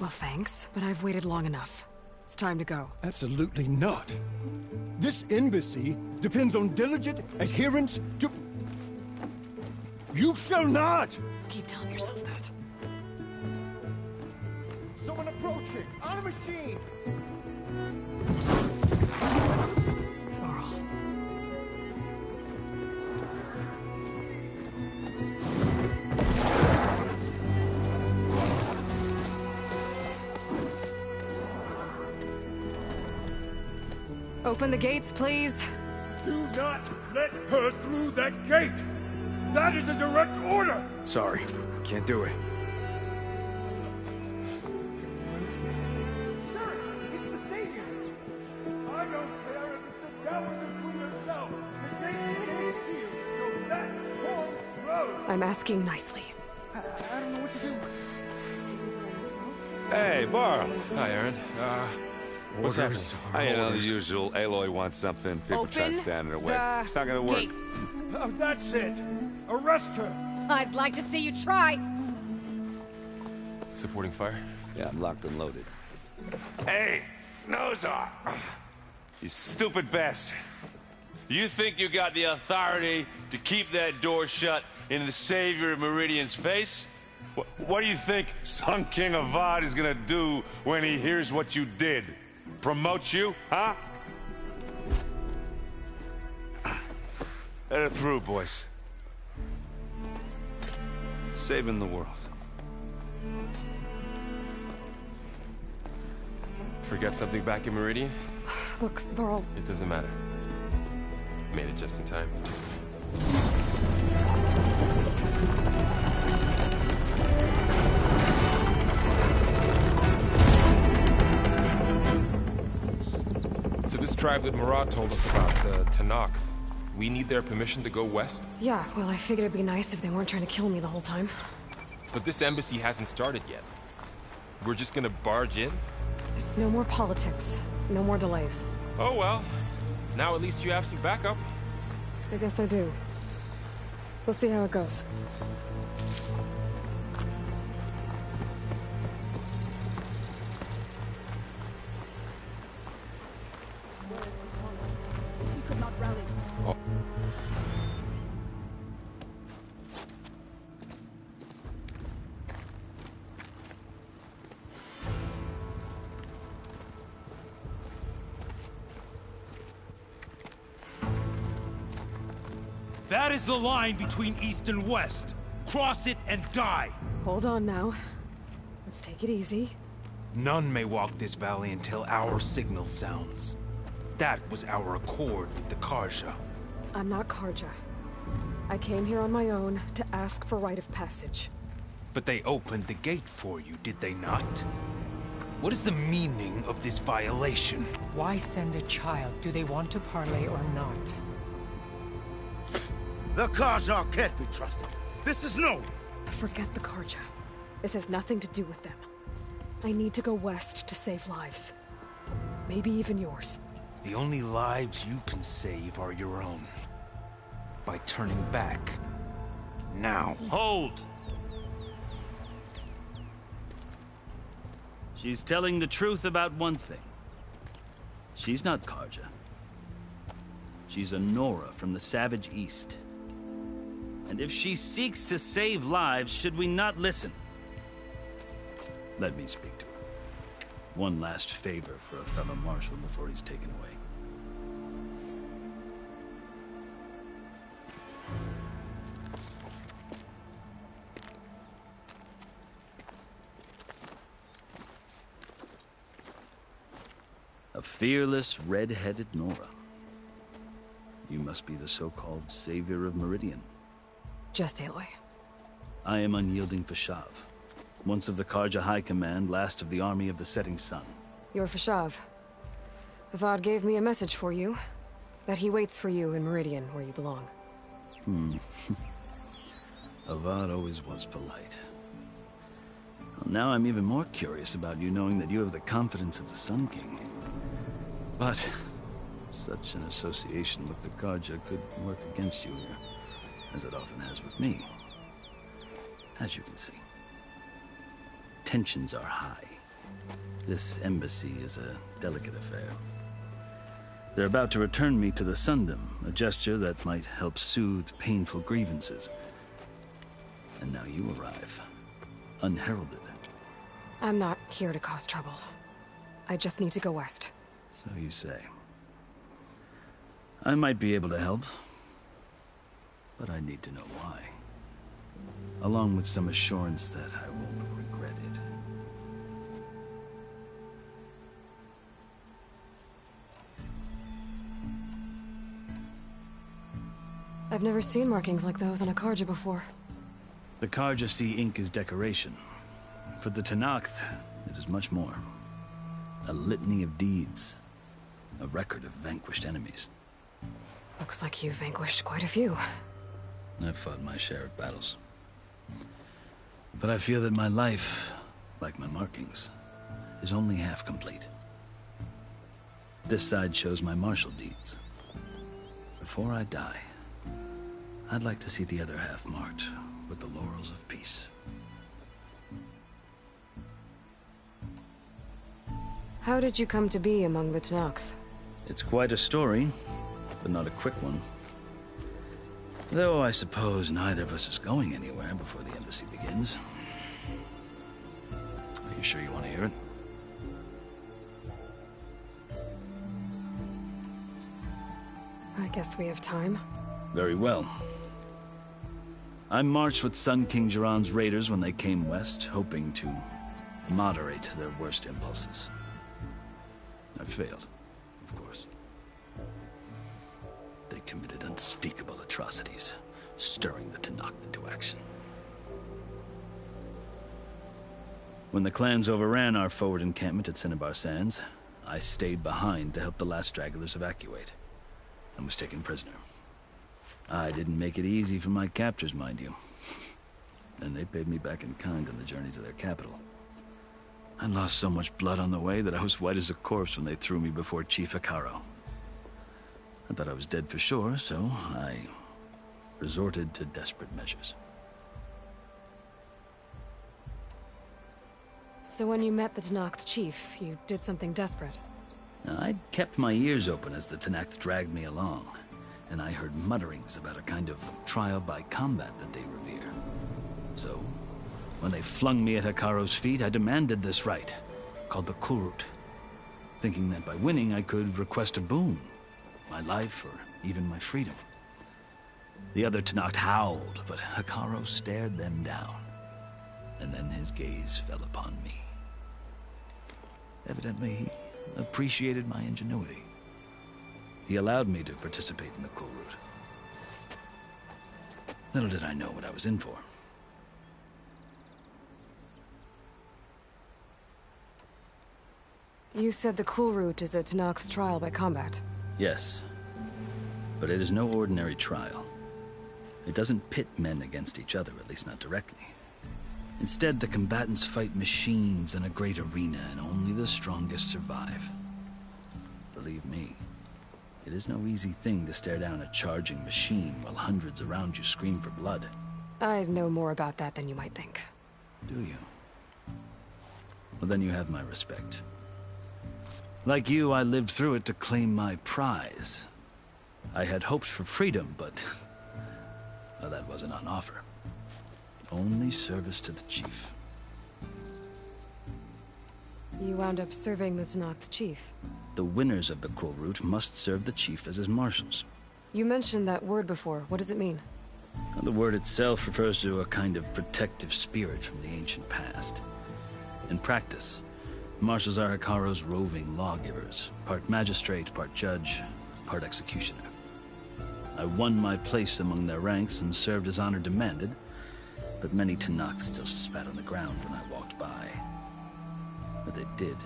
Well, thanks, but I've waited long enough. It's time to go. Absolutely not. This embassy depends on diligent adherence to... You shall not! Keep telling yourself that. Someone approaching! On a machine! Open the gates, please. Do not let her through that gate! That is a direct order! Sorry, can't do it. Sir, it's the Savior! I don't care if it's the devil between yourself! The gate is sealed, so that horn blows! I'm asking nicely. I don't know what to do. Hey, Varl. Hi, Aaron. What's happening? You know, the usual. Aloy wants something. People try to stand in her way. It's not gonna work. Oh, that's it! Arrest her! I'd like to see you try. Supporting fire? Yeah, I'm locked and loaded. Hey, Nozar! You stupid bastard. You think you got the authority to keep that door shut in the savior of Meridian's face? What do you think Sun King Avad is gonna do when he hears what you did? Promote you, huh? Let her through, boys. Saving the world. Forget something back in Meridian? Look, Varl. It doesn't matter. Made it just in time. So this tribe that Murad told us about, the Tanakh, we need their permission to go west? Yeah, well, I figured it'd be nice if they weren't trying to kill me the whole time. But this embassy hasn't started yet. We're just gonna barge in? There's no more politics. No more delays. Oh well. Now at least you have some backup. I guess I do. We'll see how it goes. That is the line between East and West. Cross it and die. Hold on now. Let's take it easy. None may walk this valley until our signal sounds. That was our accord with the Karja. I'm not Karja. I came here on my own to ask for rite of passage. But they opened the gate for you, did they not? What is the meaning of this violation? Why send a child? Do they want to parley or not? The Karja can't be trusted. This is no... Forget the Karja. This has nothing to do with them. I need to go west to save lives. Maybe even yours. The only lives you can save are your own. By turning back. Now. Hold! She's telling the truth about one thing. She's not Karja. She's a Nora from the Savage East. And if she seeks to save lives, should we not listen? Let me speak to her. One last favor for a fellow marshal before he's taken away. A fearless, red-headed Nora. You must be the so-called savior of Meridian. Just Aloy. I am unyielding Fashav. Once of the Karja High Command, last of the army of the Setting Sun. You're Fashav. Avad gave me a message for you. That he waits for you in Meridian, where you belong. Avad always was polite. Well, now I'm even more curious about you knowing that you have the confidence of the Sun King. But such an association with the Karja could work against you here, as it often has with me. As you can see, tensions are high. This embassy is a delicate affair. They're about to return me to the Sundom, a gesture that might help soothe painful grievances. And now you arrive, unheralded. I'm not here to cause trouble. I just need to go west. So you say. I might be able to help, but I need to know why. Along with some assurance that I won't regret it. I've never seen markings like those on a Karja before. The Karja see ink as decoration. For the Tenakth, it is much more. A litany of deeds. A record of vanquished enemies. Looks like you've vanquished quite a few. I've fought my share of battles. But I feel that my life, like my markings, is only half complete. This side shows my martial deeds. Before I die, I'd like to see the other half marked with the laurels of peace. How did you come to be among the Tenakth? It's quite a story, but not a quick one. Though I suppose neither of us is going anywhere before the embassy begins. Are you sure you want to hear it? I guess we have time. Very well. I marched with Sun King Jiran's raiders when they came west, hoping to moderate their worst impulses. I failed, of course. They committed unspeakable atrocities, stirring the Tenakth into action. When the clans overran our forward encampment at Cinnabar Sands, I stayed behind to help the last stragglers evacuate, and was taken prisoner. I didn't make it easy for my captors, mind you. And they paid me back in kind on the journey to their capital. I lost so much blood on the way that I was white as a corpse when they threw me before Chief Hekaro. I thought I was dead for sure, so I resorted to desperate measures. So when you met the Tenakth chief, you did something desperate? I'd kept my ears open as the Tenakth dragged me along, and I heard mutterings about a kind of trial by combat that they revere. So, when they flung me at Hekaro's feet, I demanded this right, called the Kulrut, thinking that by winning I could request a boon, my life or even my freedom. The other Tenakth howled, but Hekaro stared them down, and then his gaze fell upon me. Evidently, he appreciated my ingenuity. He allowed me to participate in the Kulrut. Little did I know what I was in for. You said the Kulrut is a Tenakth's trial by combat. Yes, but it is no ordinary trial. It doesn't pit men against each other, at least not directly. Instead, the combatants fight machines in a great arena, and only the strongest survive. Believe me, it is no easy thing to stare down a charging machine while hundreds around you scream for blood. I know more about that than you might think. Do you? Well, then you have my respect. Like you, I lived through it to claim my prize. I had hoped for freedom, but well, that wasn't on offer. Only service to the chief. You wound up serving the Tenakth chief. The winners of the Kulrut must serve the chief as his marshals. You mentioned that word before. What does it mean? The word itself refers to a kind of protective spirit from the ancient past. In practice, marshals are Hekaro's roving lawgivers, part magistrate, part judge, part executioner. I won my place among their ranks and served as honor demanded, but many Tenakth still spat on the ground when I walked by. But they did,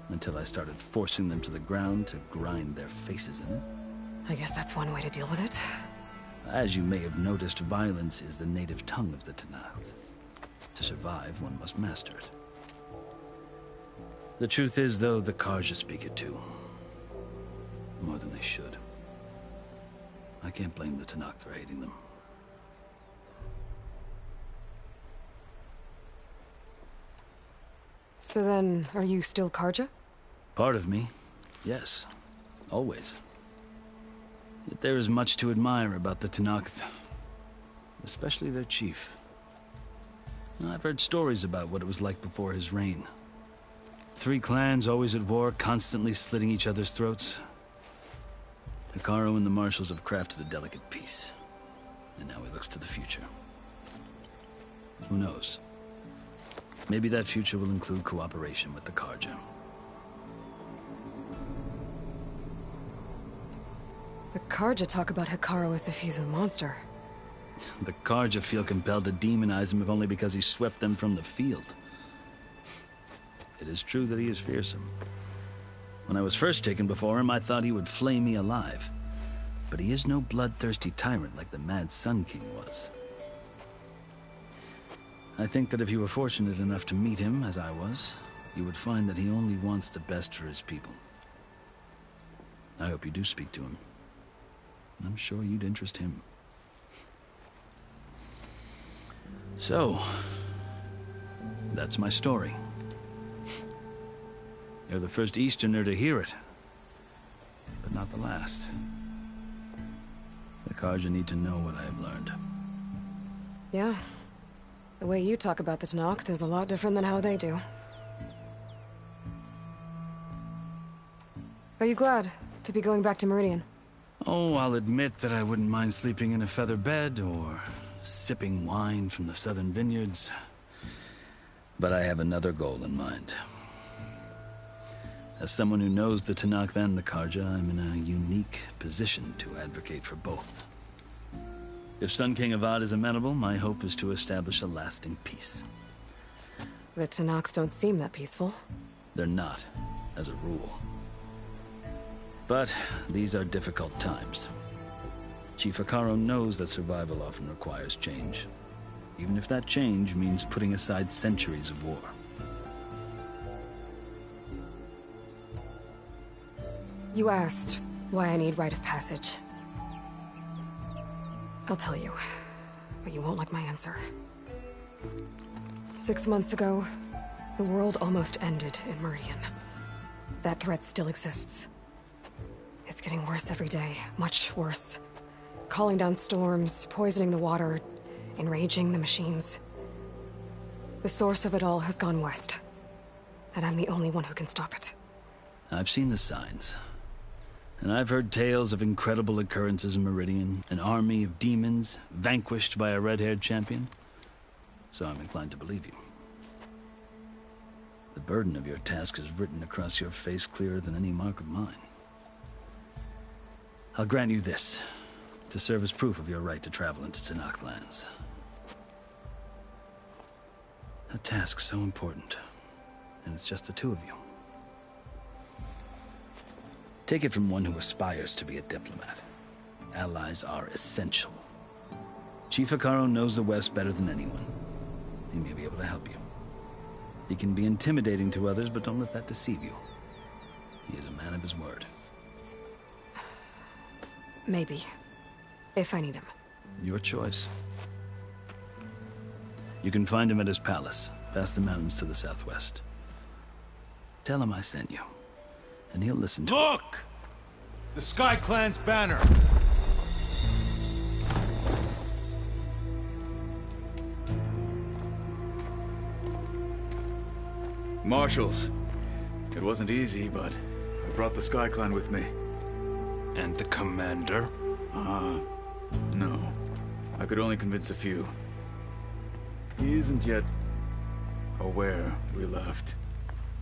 until I started forcing them to the ground to grind their faces in it. I guess that's one way to deal with it. As you may have noticed, violence is the native tongue of the Tanakh. To survive, one must master it. The truth is, though, the Karja speak it too. More than they should. I can't blame the Tanakh for hating them. So then, are you still Karja? Part of me, yes. Always. Yet there is much to admire about the Tanakh, especially their chief. I've heard stories about what it was like before his reign. 3 clans always at war, constantly slitting each other's throats. Hekarro and the marshals have crafted a delicate peace. And now he looks to the future. Who knows? Maybe that future will include cooperation with the Karja. The Karja talk about Hekarro as if he's a monster. The Karja feel compelled to demonize him if only because he swept them from the field. It is true that he is fearsome. When I was first taken before him, I thought he would flay me alive. But he is no bloodthirsty tyrant like the Mad Sun King was. I think that if you were fortunate enough to meet him, as I was, you would find that he only wants the best for his people. I hope you do speak to him. I'm sure you'd interest him. So, that's my story. You're the first Easterner to hear it, but not the last. The Karja need to know what I have learned. Yeah. The way you talk about the Tanakh is a lot different than how they do. Are you glad to be going back to Meridian? Oh, I'll admit that I wouldn't mind sleeping in a feather bed or sipping wine from the southern vineyards. But I have another goal in mind. As someone who knows the Tanakh and the Karja, I'm in a unique position to advocate for both. If Sun King Avad is amenable, my hope is to establish a lasting peace. The Tanakh don't seem that peaceful. They're not, as a rule. But these are difficult times. Chief Hekarro knows that survival often requires change, even if that change means putting aside centuries of war. You asked why I need rite of passage. I'll tell you, but you won't like my answer. 6 months ago, the world almost ended in Meridian. That threat still exists. It's getting worse every day, much worse. Calling down storms, poisoning the water, enraging the machines. The source of it all has gone west, and I'm the only one who can stop it. I've seen the signs. And I've heard tales of incredible occurrences in Meridian, an army of demons vanquished by a red-haired champion. So I'm inclined to believe you. The burden of your task is written across your face clearer than any mark of mine. I'll grant you this, to serve as proof of your right to travel into Tanakh lands. A task so important, and it's just the two of you. Take it from one who aspires to be a diplomat. Allies are essential. Chief Hekarro knows the West better than anyone. He may be able to help you. He can be intimidating to others, but don't let that deceive you. He is a man of his word. Maybe. If I need him. Your choice. You can find him at his palace, past the mountains to the southwest. Tell him I sent you, and he'll listen to Look! The Sky Clan's banner! Marshals. It wasn't easy, but I brought the Sky Clan with me. And the commander? No. I could only convince a few. He isn't yet aware we left.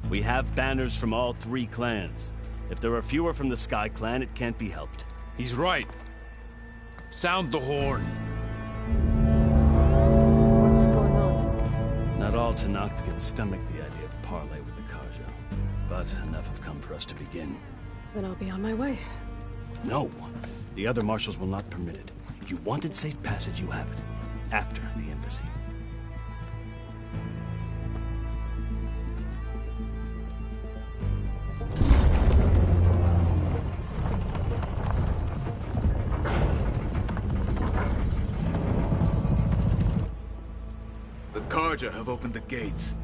We have banners from all 3 clans. If there are fewer from the Sky Clan, it can't be helped. He's right. Sound the horn. What's going on? Not all Tanakh can stomach the idea of parley with the Karja, but enough have come for us to begin. Then I'll be on my way. No. The other marshals will not permit it. You wanted safe passage, you have it. After the embassy. The Karja have opened the gates.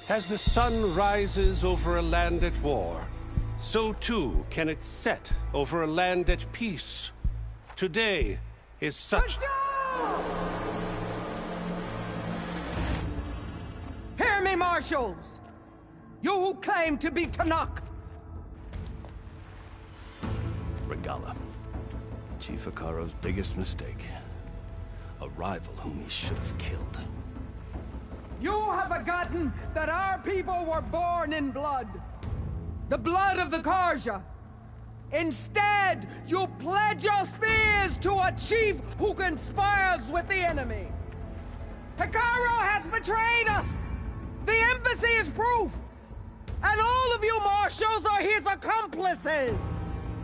As the sun rises over a land at war, so too can it set over a land at peace. Today is such... Hear me, marshals! You who claim to be Tanakh! Regala. Chief Hikaro's biggest mistake. A rival whom he should have killed. You have forgotten that our people were born in blood. The blood of the Karja. Instead, you pledge your spears to a chief who conspires with the enemy. Hikaro has betrayed us! The embassy is proof! And all of you marshals are his accomplices!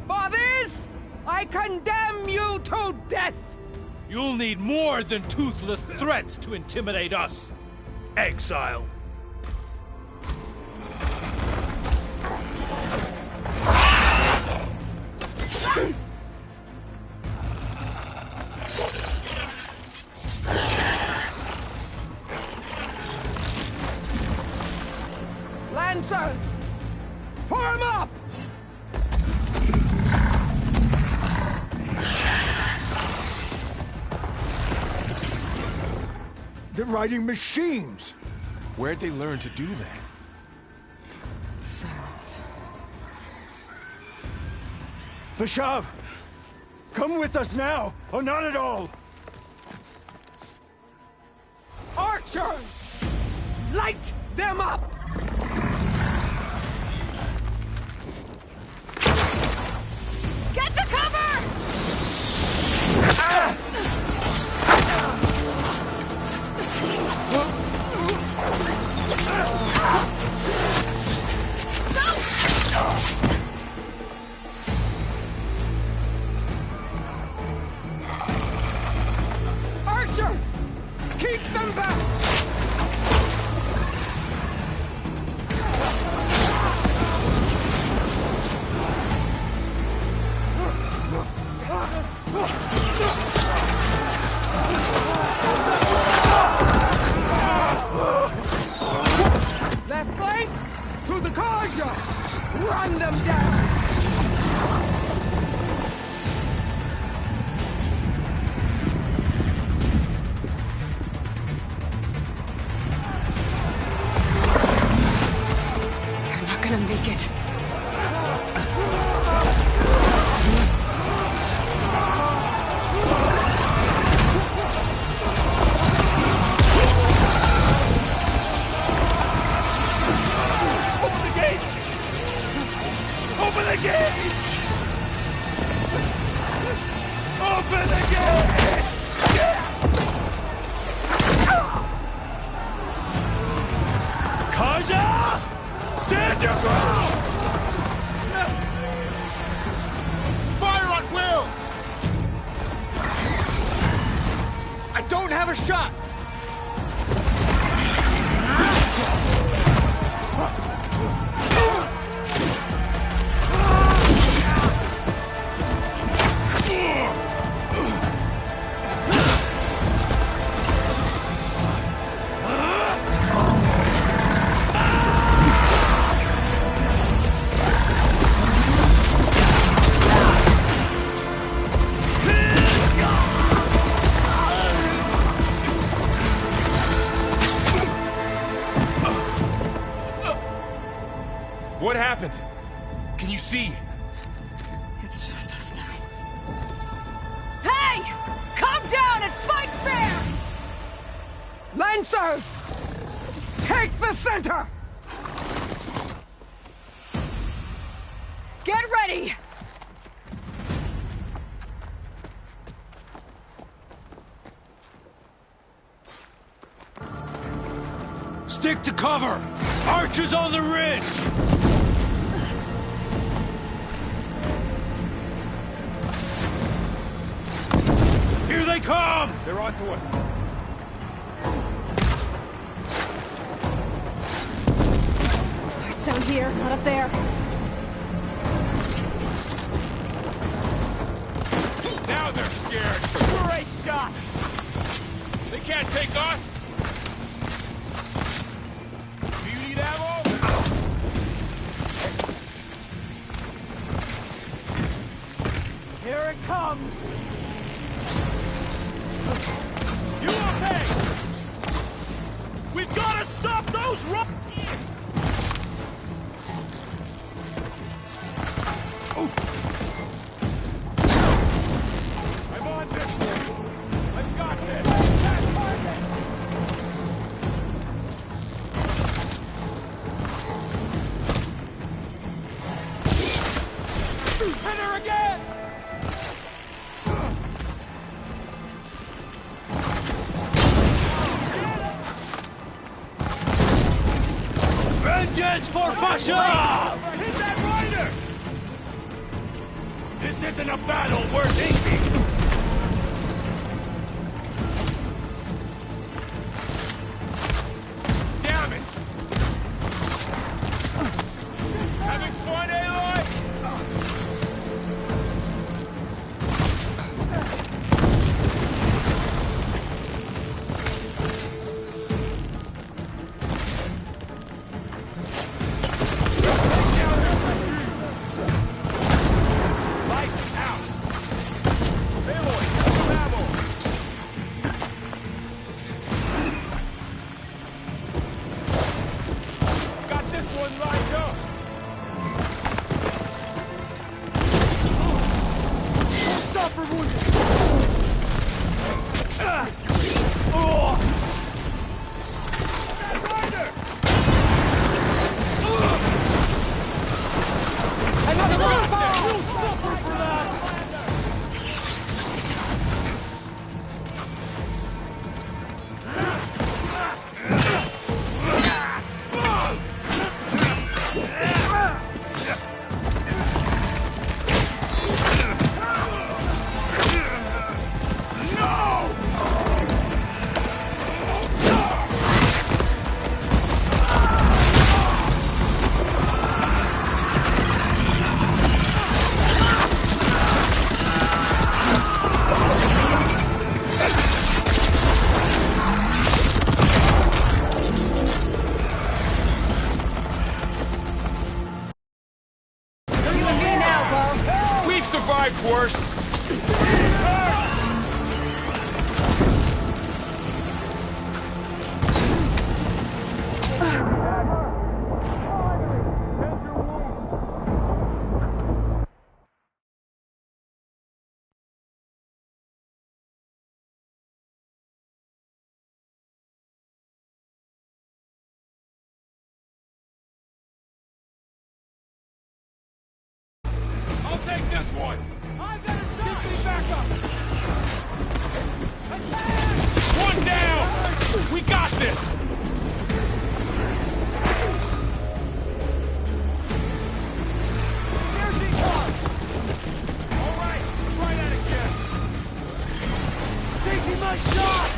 For this, I condemn you to death! You'll need more than toothless threats to intimidate us! Exile! Lancers! Form up! They're riding machines! Where'd they learn to do that? Silence. Vashav! Come with us now, or not at all! Archers! Light them up! Get to cover! Archers! Keep them back! Left flank! To the Karja! Run them down! They're not gonna make it. Open the gates! Open the gates! Open the gates! Karja! Stand your ground! Fire at will! I don't have a shot! Fencers! Take the center! Get ready! Stick to cover! Archers on the ridge! Here they come! They're on to us. It's down here, not up there. Now they're scared. Great shot. They can't take us. Do you need ammo? Here it comes. You okay? We've got to stop those rough. I'm on this one. I've got this. Hit her again! Vengeance for Fasha! Hit that rider! This isn't a battle worth inking! Damn it! Having fun, Aloy? Lights out! Aloy, ammo! Got this one lined up! Stop her, wounded! That rider! Another longbow! You'll suffer for that! You and me now, Bo. We've survived worse! I'll take this one! I've got a shot! Give me back up! Attack! One down! We got this! Here she comes! All right, right at it, Jeff! Taking my shot!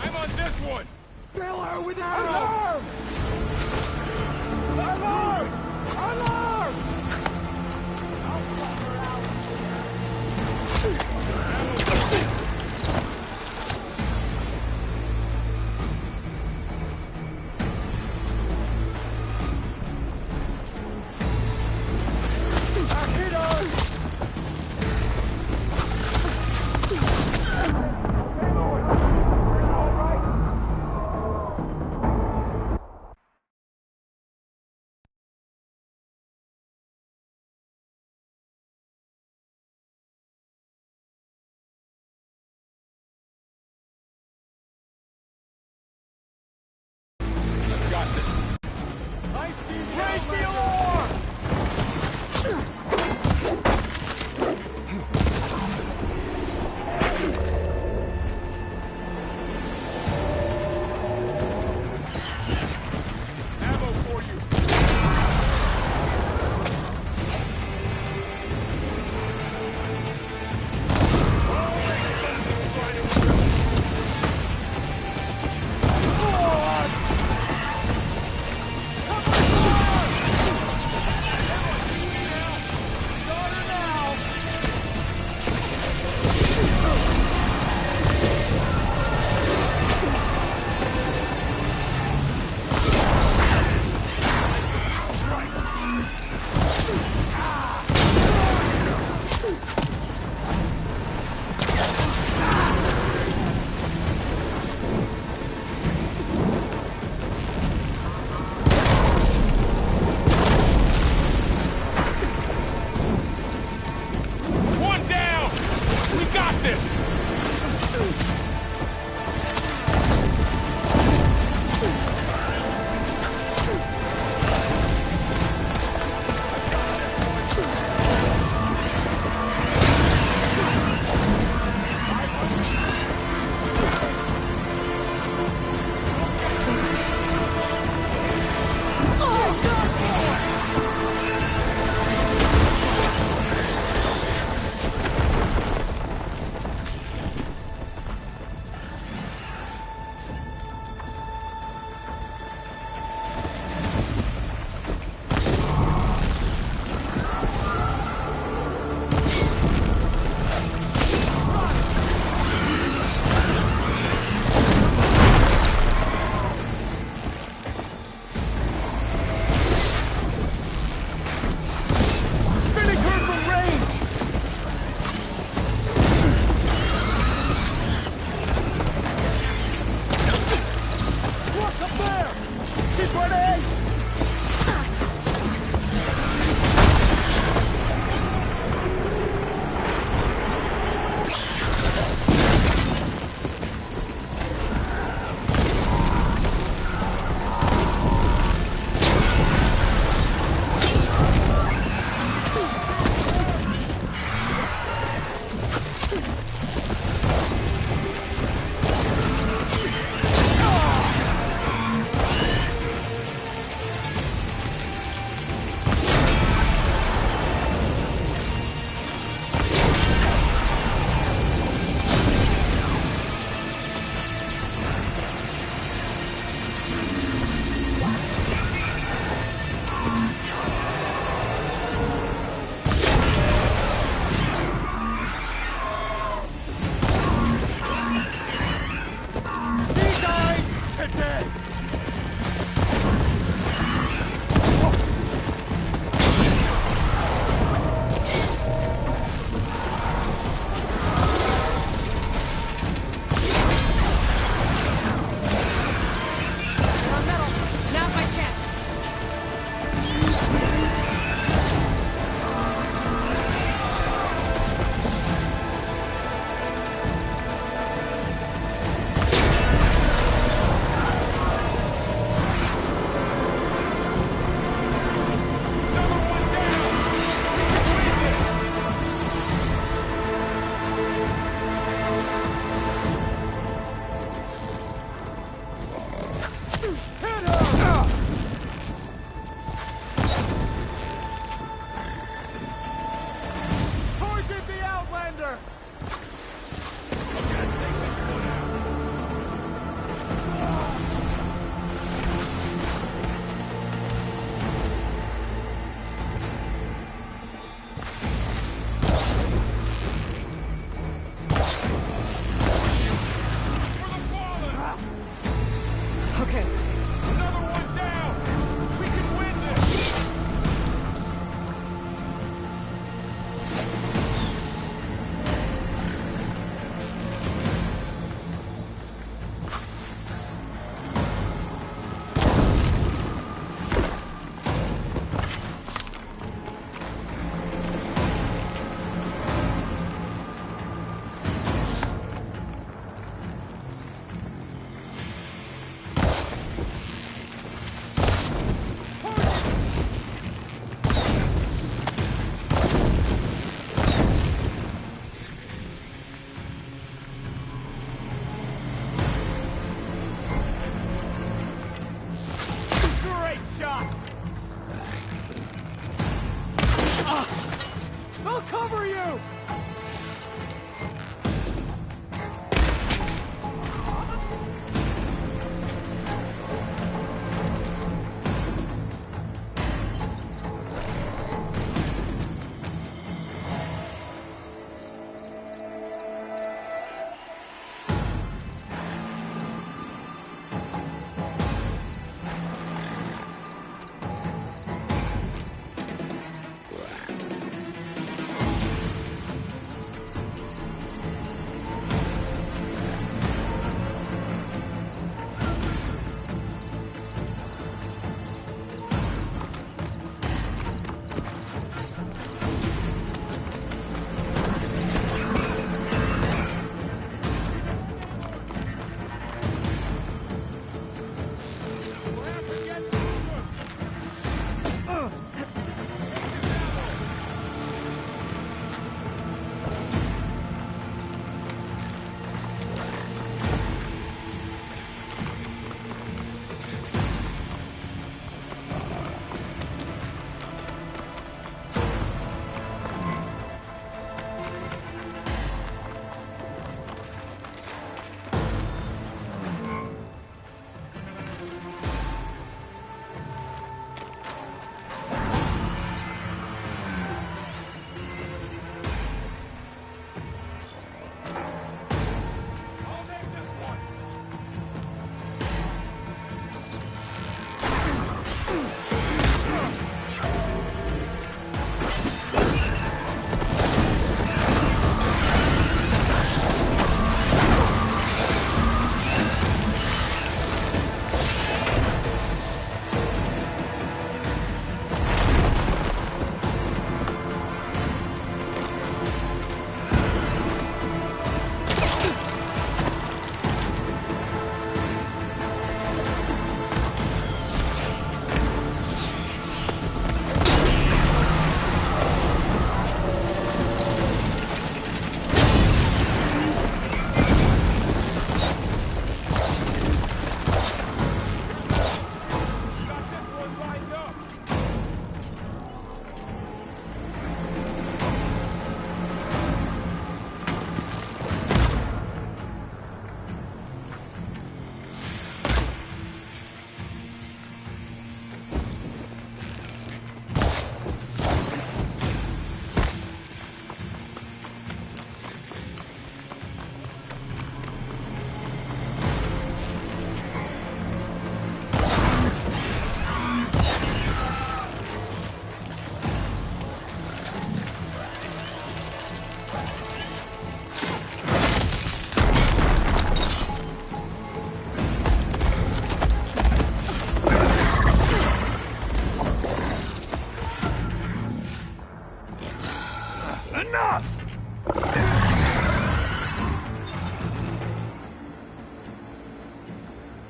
I'm on this one! Fill her with alarm! Alarm! Alarm! I'll swap her out. I hit her! Raise the alarm! Ammo for you!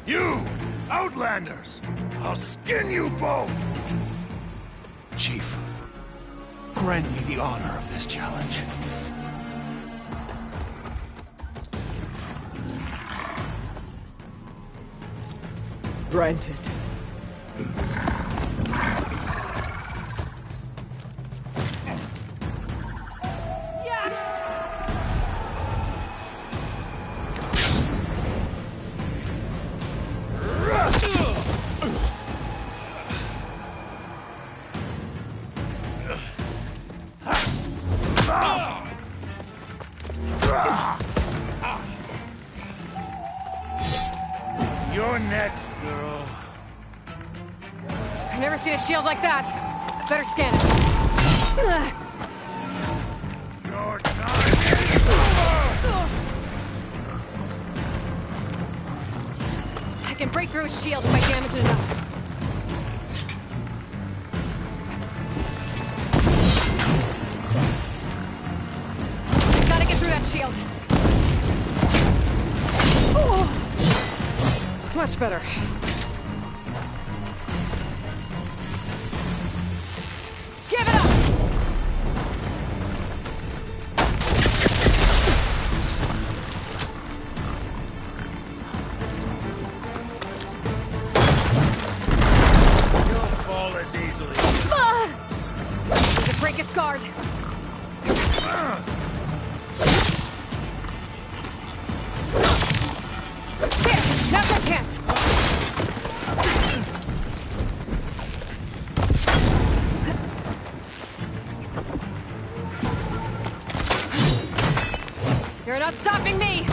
You! Outlanders! I'll skin you both! Chief, grant me the honor of this challenge. Granted. You're next, girl. I've never seen a shield like that. Better scan it. Your time is over! I can break through his shield if I damage it enough. I gotta get through that shield. Much better. Give it up! You'll fall as easily. Need to break his guard. There! Now's our chance! You're not stopping me!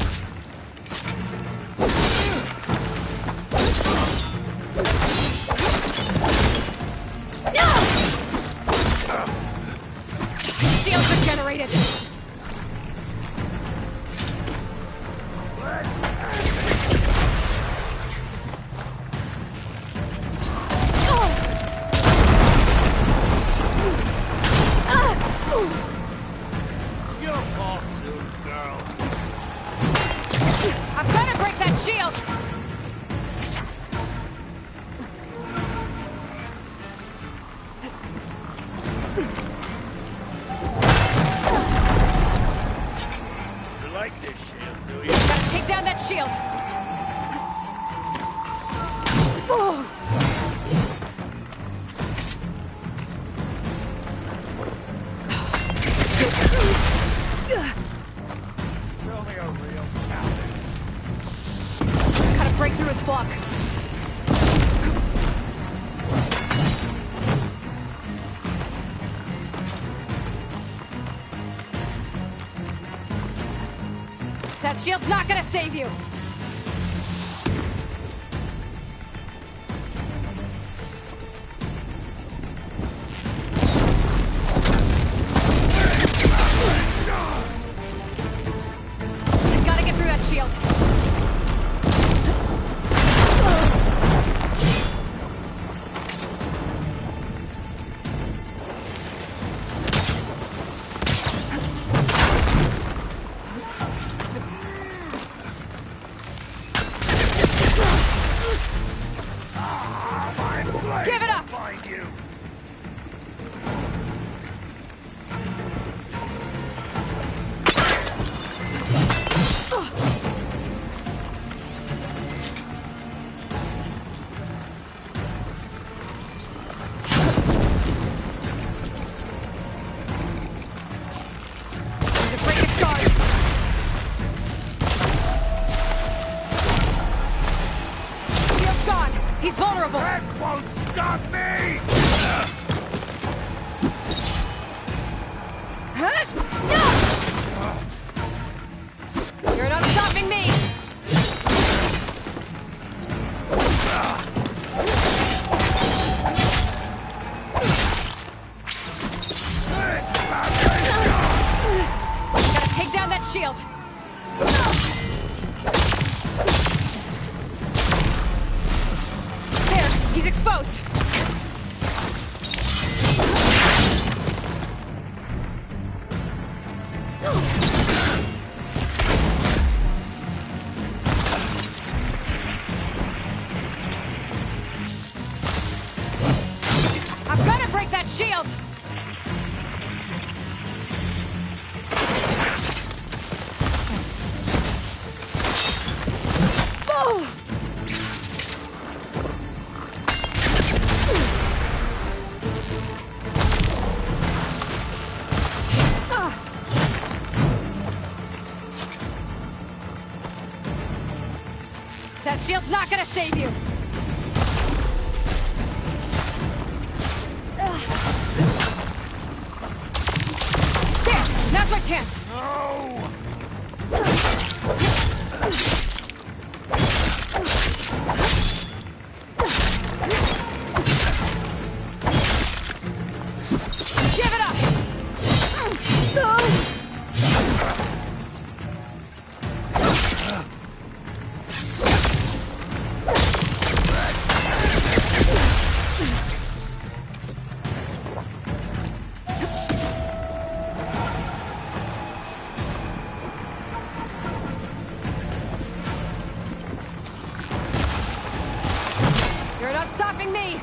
Shields regenerated! You'll fall soon, girl. I better break that shield! You like this shield, do you? Gotta take down that shield! Oh. Show me a real coward. Gotta break through his block. That shield's not gonna save you! I gotta get through that shield. Give it up! Find you. Need to break his guard. Shield's gone. He's vulnerable. That won't stop me! Huh? No! You're not stopping me! Gotta take down that shield! There! He's exposed! shield! That shield's not gonna save you! There! Now's my chance! No! Give it up! You're not stopping me!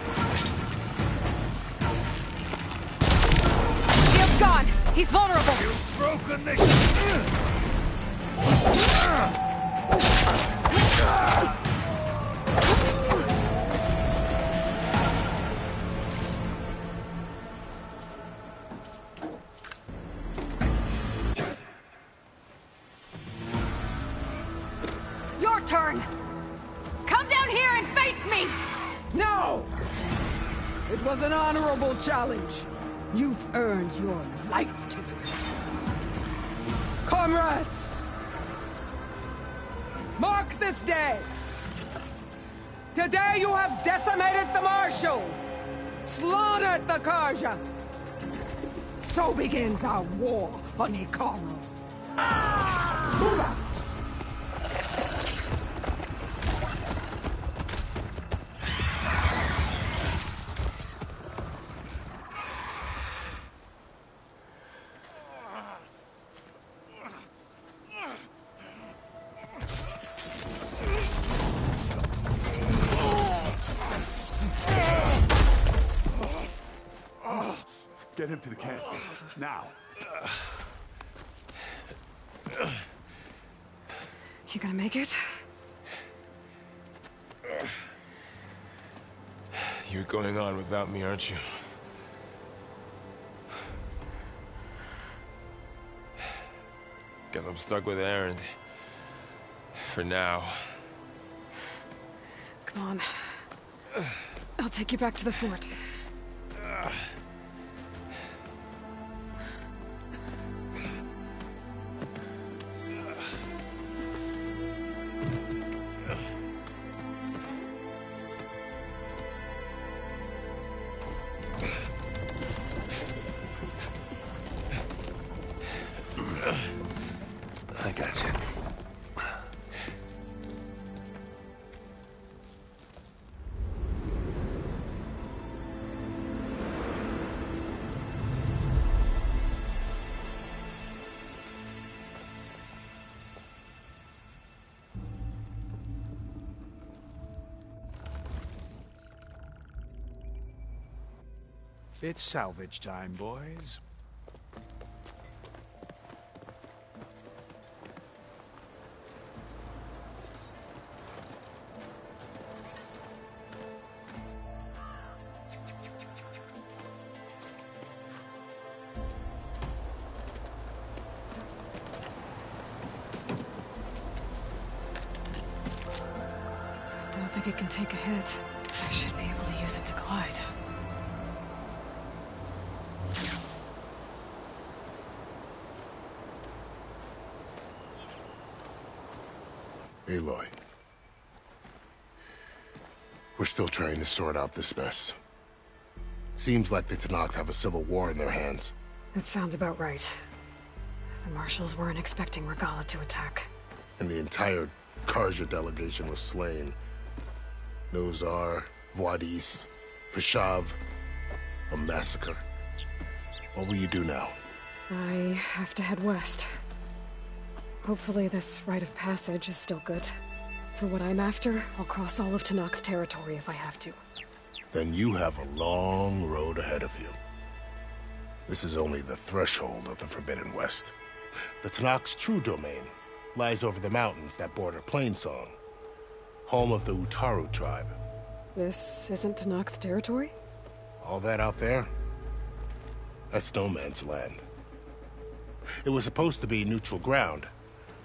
Shield's gone! He's vulnerable! You've broken the... Your turn! Come down here and face me! No! It was an honorable challenge. You've earned your life today. Comrades! Mark this day! Today you have decimated the Marshals! Slaughtered the Karja! So begins our war on Hikaru. Move out! Get him to the camp. Now. You gonna make it? You're going on without me, aren't you? Guess I'm stuck with Aaron. For now. Come on. I'll take you back to the fort. I got you. It's salvage time, boys. Don't think it can take a hit. I should be able to use it to glide. Aloy. We're still trying to sort out this mess. Seems like the Tenakth have a civil war in their hands. That sounds about right. The Marshals weren't expecting Regala to attack. And the entire Karja delegation was slain. Nozar, Voidis, Fashav. A massacre. What will you do now? I have to head west. Hopefully this rite of passage is still good. For what I'm after, I'll cross all of Tenakth territory if I have to. Then you have a long road ahead of you. This is only the threshold of the Forbidden West. The Tenakth's true domain lies over the mountains that border Plainsong, home of the Utaru tribe. This isn't Tenakth territory? All that out there? That's no man's land. It was supposed to be neutral ground,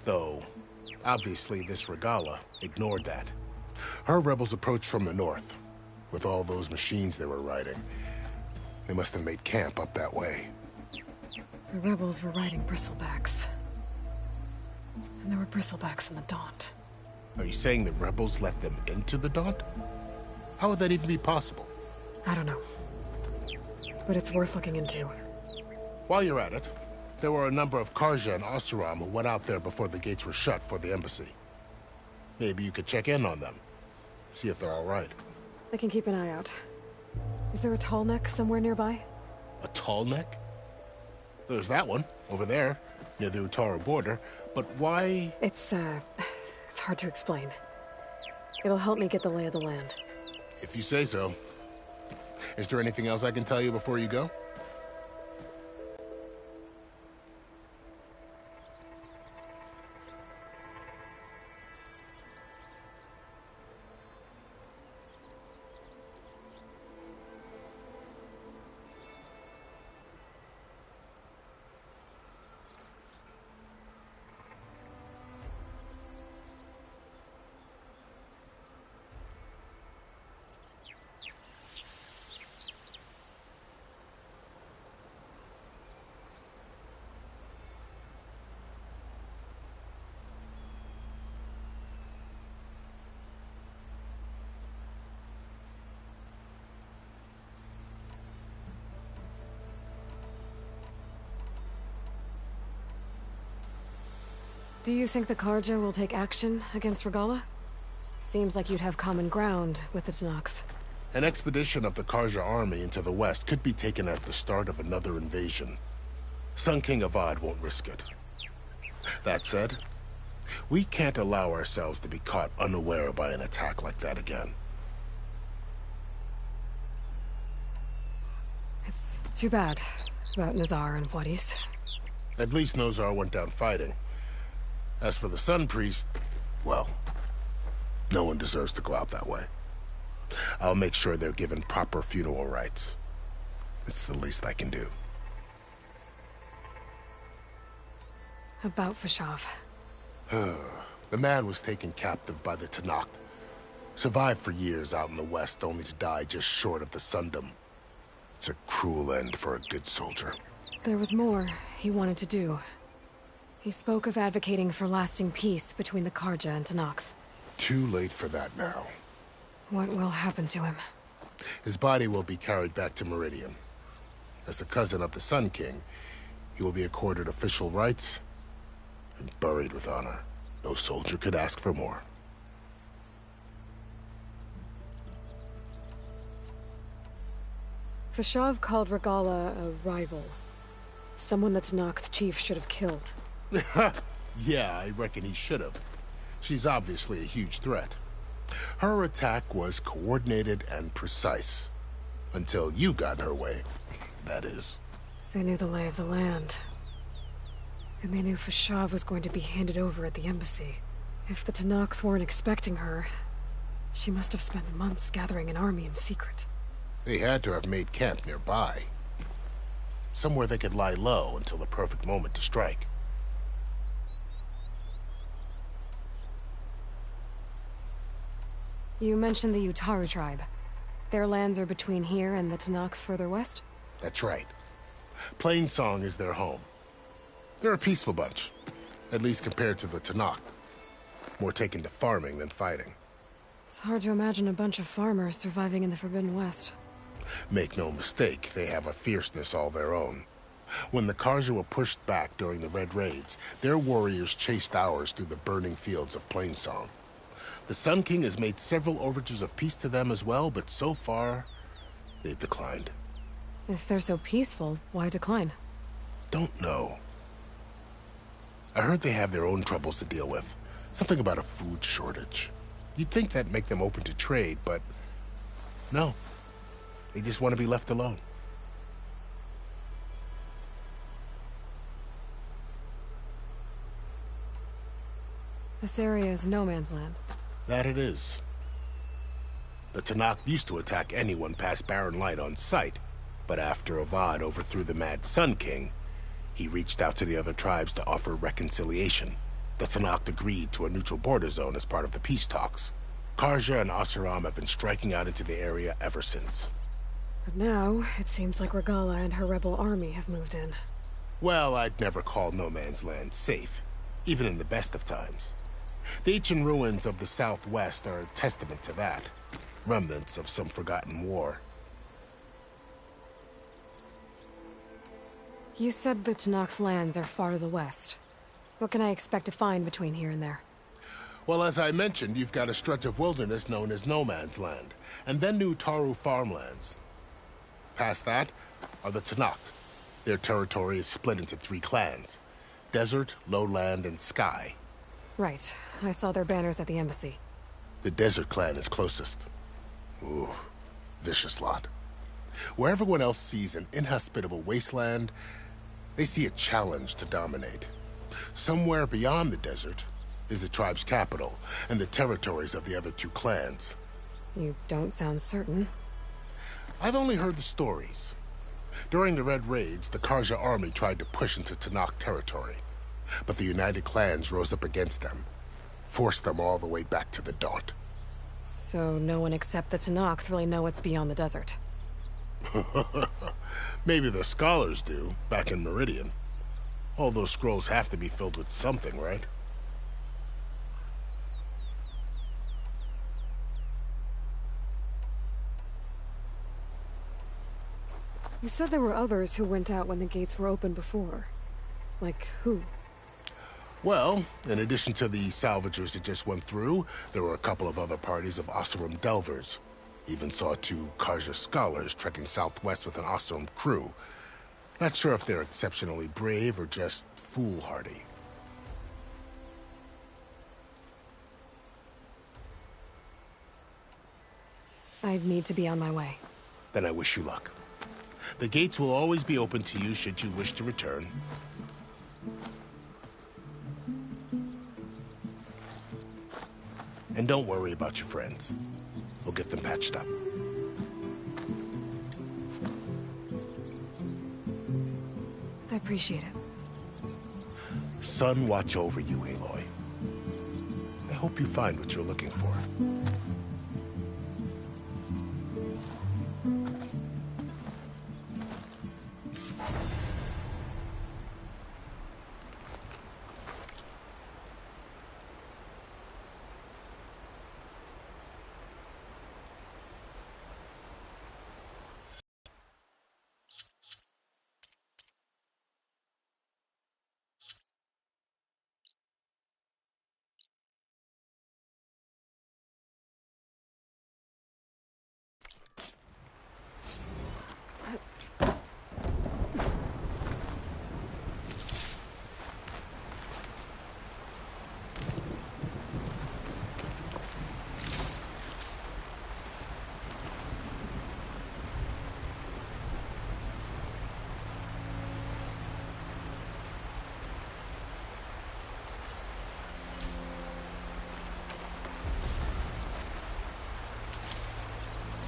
though obviously this Regalla ignored that. Her rebels approached from the north. With all those machines they were riding, they must have made camp up that way. The rebels were riding bristlebacks. And there were bristlebacks in the Daunt. Are you saying the rebels let them into the Daunt? How would that even be possible? I don't know. But it's worth looking into. While you're at it, there were a number of Karja and Oseram who went out there before the gates were shut for the embassy. Maybe you could check in on them. See if they're all right. I can keep an eye out. Is there a tall neck somewhere nearby? A tall neck? There's that one, over there, near the Utaru border. But why? It's hard to explain. It'll help me get the lay of the land. If you say so. Is there anything else I can tell you before you go? Do you think the Karja will take action against Regalla? Seems like you'd have common ground with the Tenakth. An expedition of the Karja army into the west could be taken as the start of another invasion. Sun King Avad won't risk it. That said, we can't allow ourselves to be caught unaware by an attack like that again. It's too bad about Nazar and Wadis. At least Nozar went down fighting. As for the Sun Priest, well, no one deserves to go out that way. I'll make sure they're given proper funeral rites. It's the least I can do. About Fashav. The man was taken captive by the Tenakth. Survived for years out in the west, only to die just short of the Sundom. It's a cruel end for a good soldier. There was more he wanted to do. He spoke of advocating for lasting peace between the Karja and Tenakth. Too late for that now. What will happen to him? His body will be carried back to Meridian. As a cousin of the Sun King, he will be accorded official rights and buried with honor. No soldier could ask for more. Fashav called Regalla a rival. Someone the Tenakth chief should have killed. Yeah, I reckon he should have. She's obviously a huge threat. Her attack was coordinated and precise. Until you got in her way, that is. They knew the lay of the land. And they knew Fashav was going to be handed over at the embassy. If the Tenakth weren't expecting her, she must have spent months gathering an army in secret. They had to have made camp nearby. Somewhere they could lie low until the perfect moment to strike. You mentioned the Utaru tribe. Their lands are between here and the Tenakth further west? That's right. Plainsong is their home. They're a peaceful bunch, at least compared to the Tenakth. More taken to farming than fighting. It's hard to imagine a bunch of farmers surviving in the Forbidden West. Make no mistake, they have a fierceness all their own. When the Karja were pushed back during the Red Raids, their warriors chased ours through the burning fields of Plainsong. The Sun King has made several overtures of peace to them as well, but so far, they've declined. If they're so peaceful, why decline? Don't know. I heard they have their own troubles to deal with. Something about a food shortage. You'd think that'd make them open to trade, but no. They just want to be left alone. This area is no man's land. That it is. The Tanakh used to attack anyone past Barren Light on sight, but after Avad overthrew the Mad Sun King, he reached out to the other tribes to offer reconciliation. The Tanakh agreed to a neutral border zone as part of the peace talks. Karja and Asuram have been striking out into the area ever since. But now, it seems like Regala and her rebel army have moved in. Well, I'd never call no man's land safe, even in the best of times. The ancient ruins of the Southwest are a testament to that. Remnants of some forgotten war. You said the Tanakh's lands are far to the west. What can I expect to find between here and there? Well, as I mentioned, you've got a stretch of wilderness known as No Man's Land, and then new Taru farmlands. Past that are the Tanakh. Their territory is split into 3 clans: Desert, Lowland, and Sky. Right. I saw their banners at the embassy. The Desert clan is closest. Ooh, vicious lot. Where everyone else sees an inhospitable wasteland, they see a challenge to dominate. Somewhere beyond the desert is the tribe's capital and the territories of the other 2 clans. You don't sound certain. I've only heard the stories. During the Red Raids, the Karja army tried to push into Tanakh territory, but the united clans rose up against them, forced them all the way back to the Daunt. So no one except the Tanakh really know what's beyond the desert. Maybe the scholars do, back in Meridian. All those scrolls have to be filled with something, right? You said there were others who went out when the gates were open before. Like who? Well, in addition to the salvagers that just went through, there were a couple of other parties of Asuram Delvers. Even saw 2 Karja scholars trekking southwest with an Asuram crew. Not sure if they're exceptionally brave or just foolhardy. I need to be on my way. Then I wish you luck. The gates will always be open to you should you wish to return. And don't worry about your friends. We'll get them patched up. I appreciate it. Sun watch over you, Aloy. I hope you find what you're looking for.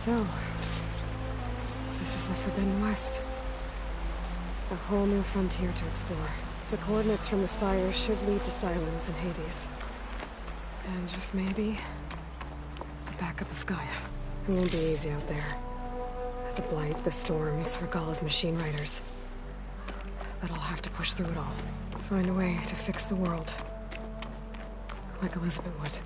So, this is the Forbidden West. A whole new frontier to explore. The coordinates from the spires should lead to Silence and Hades. And just maybe, the backup of Gaia. It won't be easy out there. The Blight, the Storms, Regala's machine riders. But I'll have to push through it all. Find a way to fix the world. Like Elizabeth would.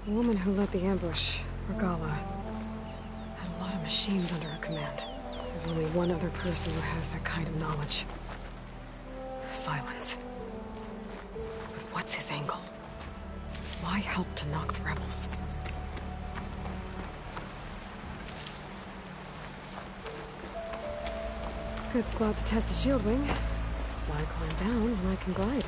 The woman who led the ambush, Regala, machines under her command. There's only one other person who has that kind of knowledge. Silence. But what's his angle? Why help to knock the rebels? Good spot to test the shield wing. Why climb down when I can glide?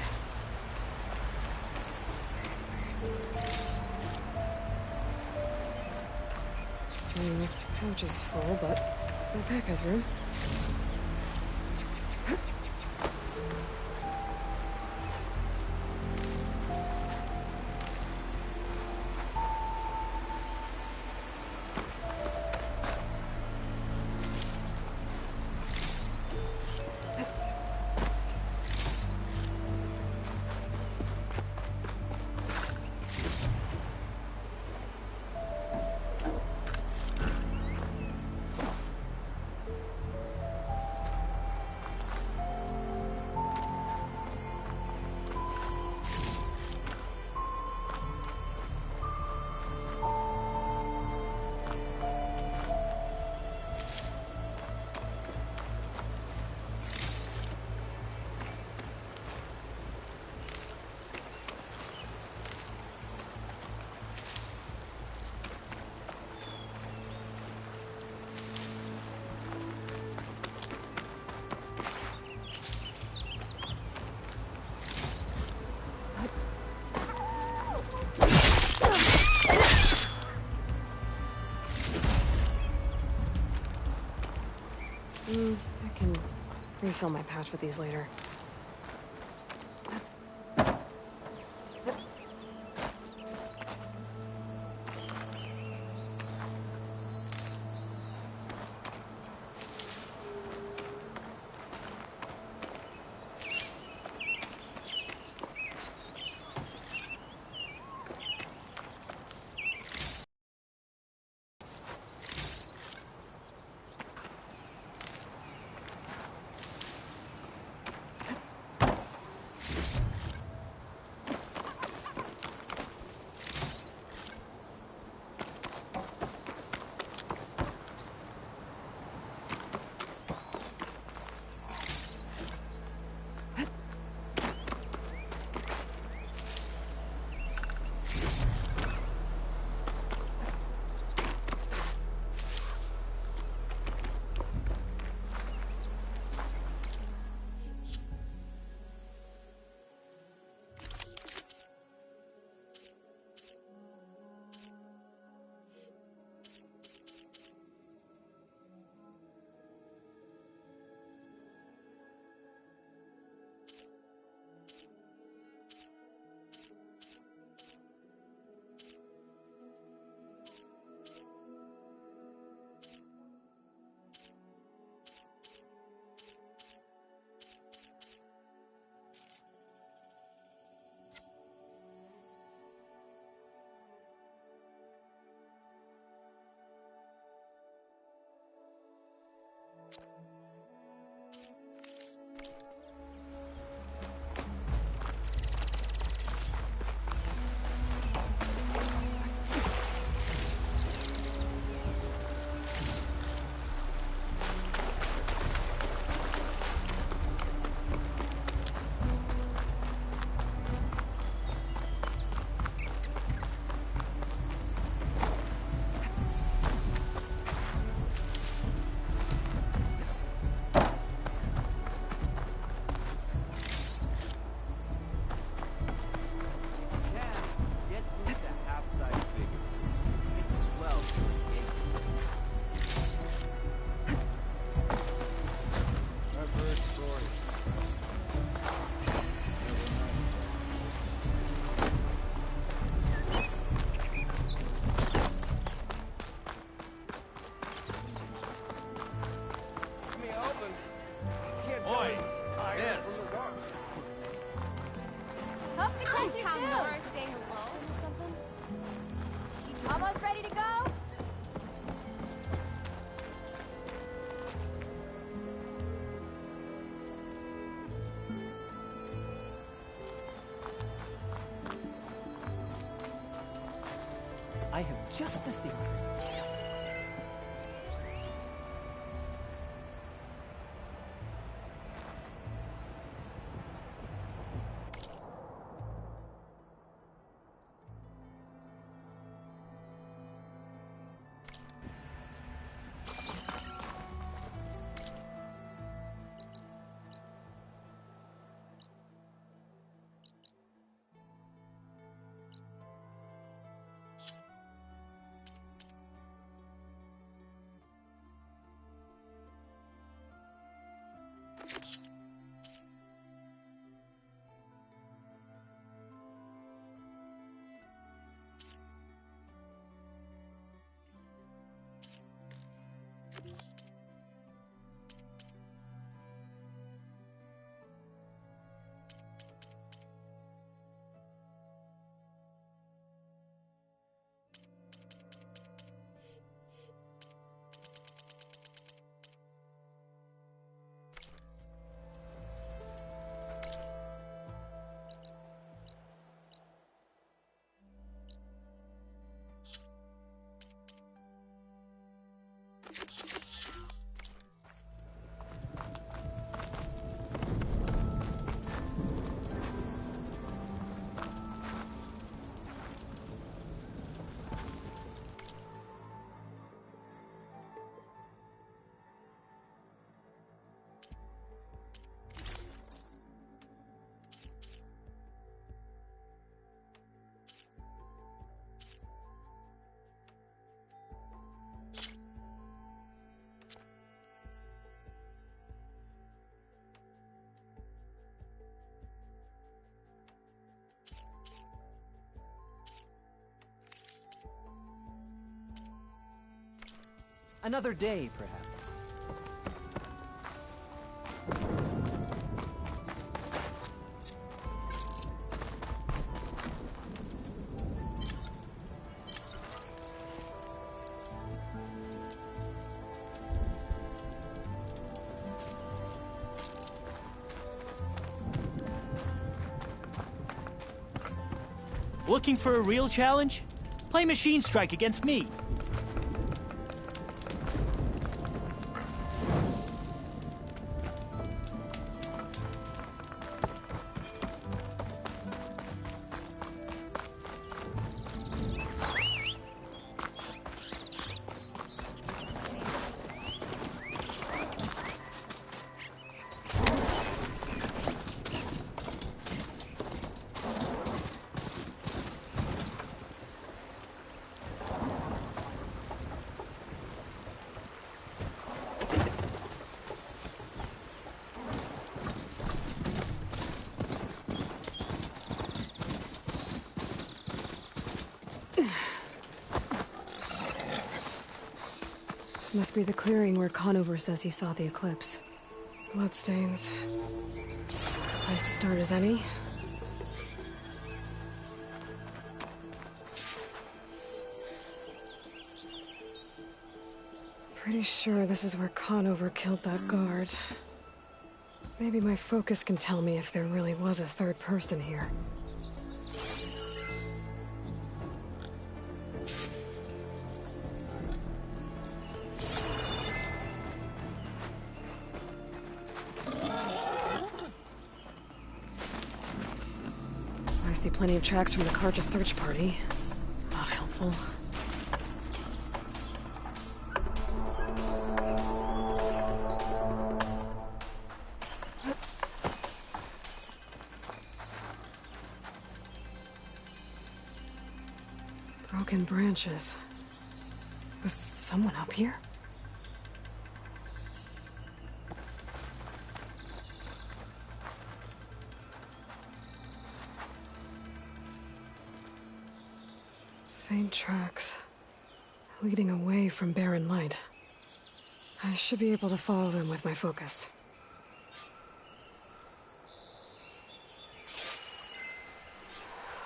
Pouch is full, but my pack has room. I can refill my pouch with these later. Almost ready to go? I have just the thing. Another day, perhaps. Looking for a real challenge? Play Machine Strike against me. This must be the clearing where Conover says he saw the eclipse. Bloodstains. It's a good place to start as any. Pretty sure this is where Conover killed that guard. Maybe my focus can tell me if there really was a third person here. I see plenty of tracks from the Karja search party. Not helpful. Broken branches. Was someone up here? Faint tracks, leading away from barren light. I should be able to follow them with my focus.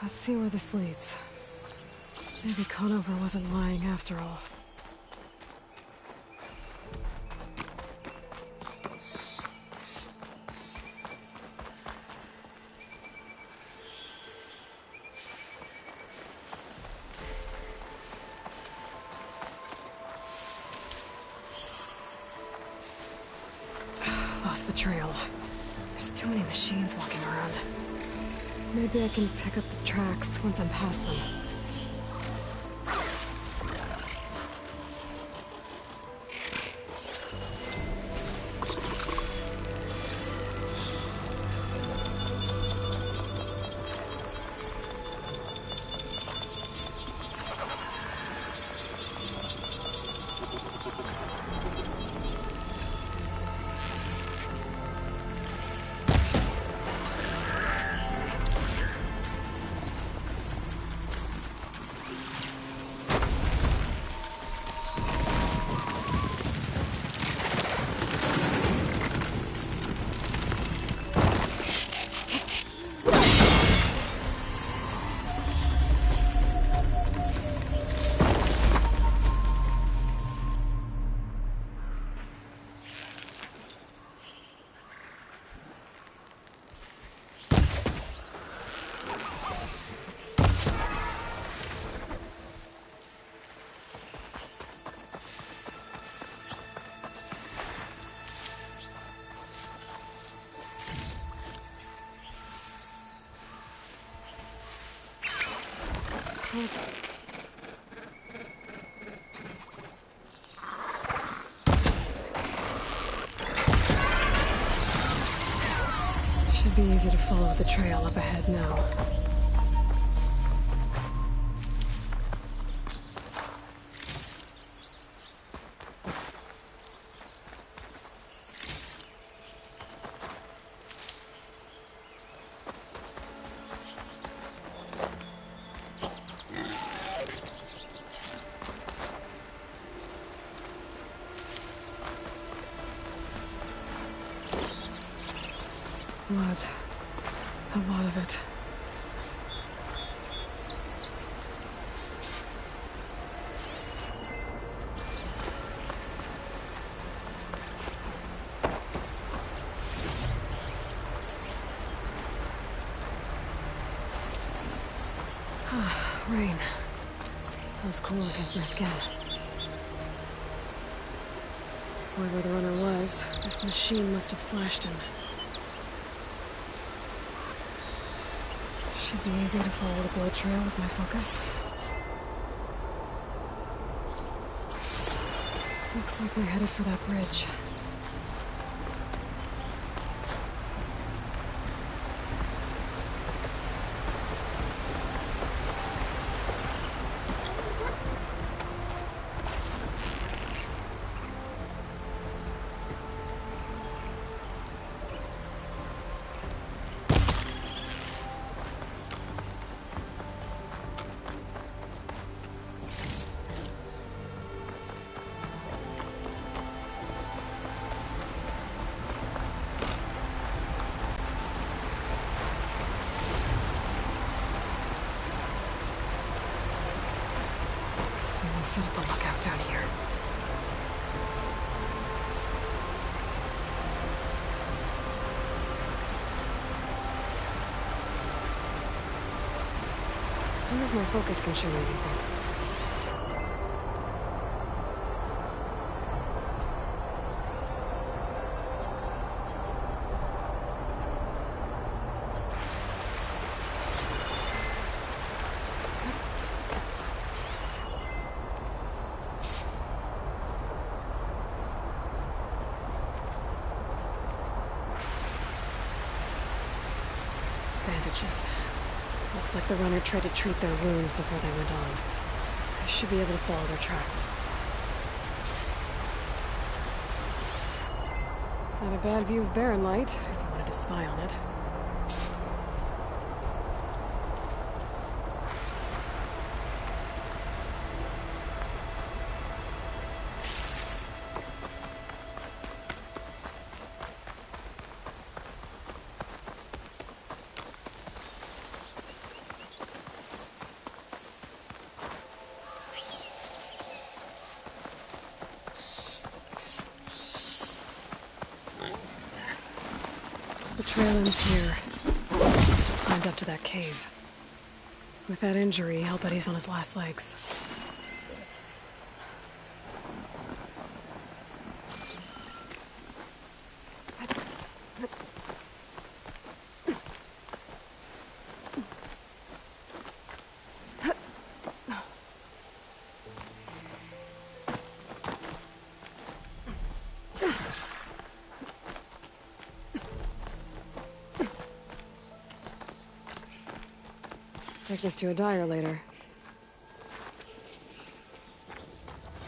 Let's see where this leads. Maybe Conover wasn't lying after all. Lost the trail. There's too many machines walking around. Maybe I can pick up the tracks once I'm past them. Should be easy to follow the trail up ahead now. Blood. A lot of it. Rain. Feels cool against my skin. Wherever the runner was, this machine must have slashed him. Should be easy to follow the blood trail with my focus. Looks like they're headed for that bridge. Someone set up a lookout down here. I wonder if my focus can show me anything. Bandages. Looks like the runner tried to treat their wounds before they went on. I should be able to follow their tracks. Not a bad view of Barren Light, if you wanted to spy on it. The trail ends here. Must have climbed up to that cave. With that injury, I'll bet he's on his last legs. Take this to a dyer later.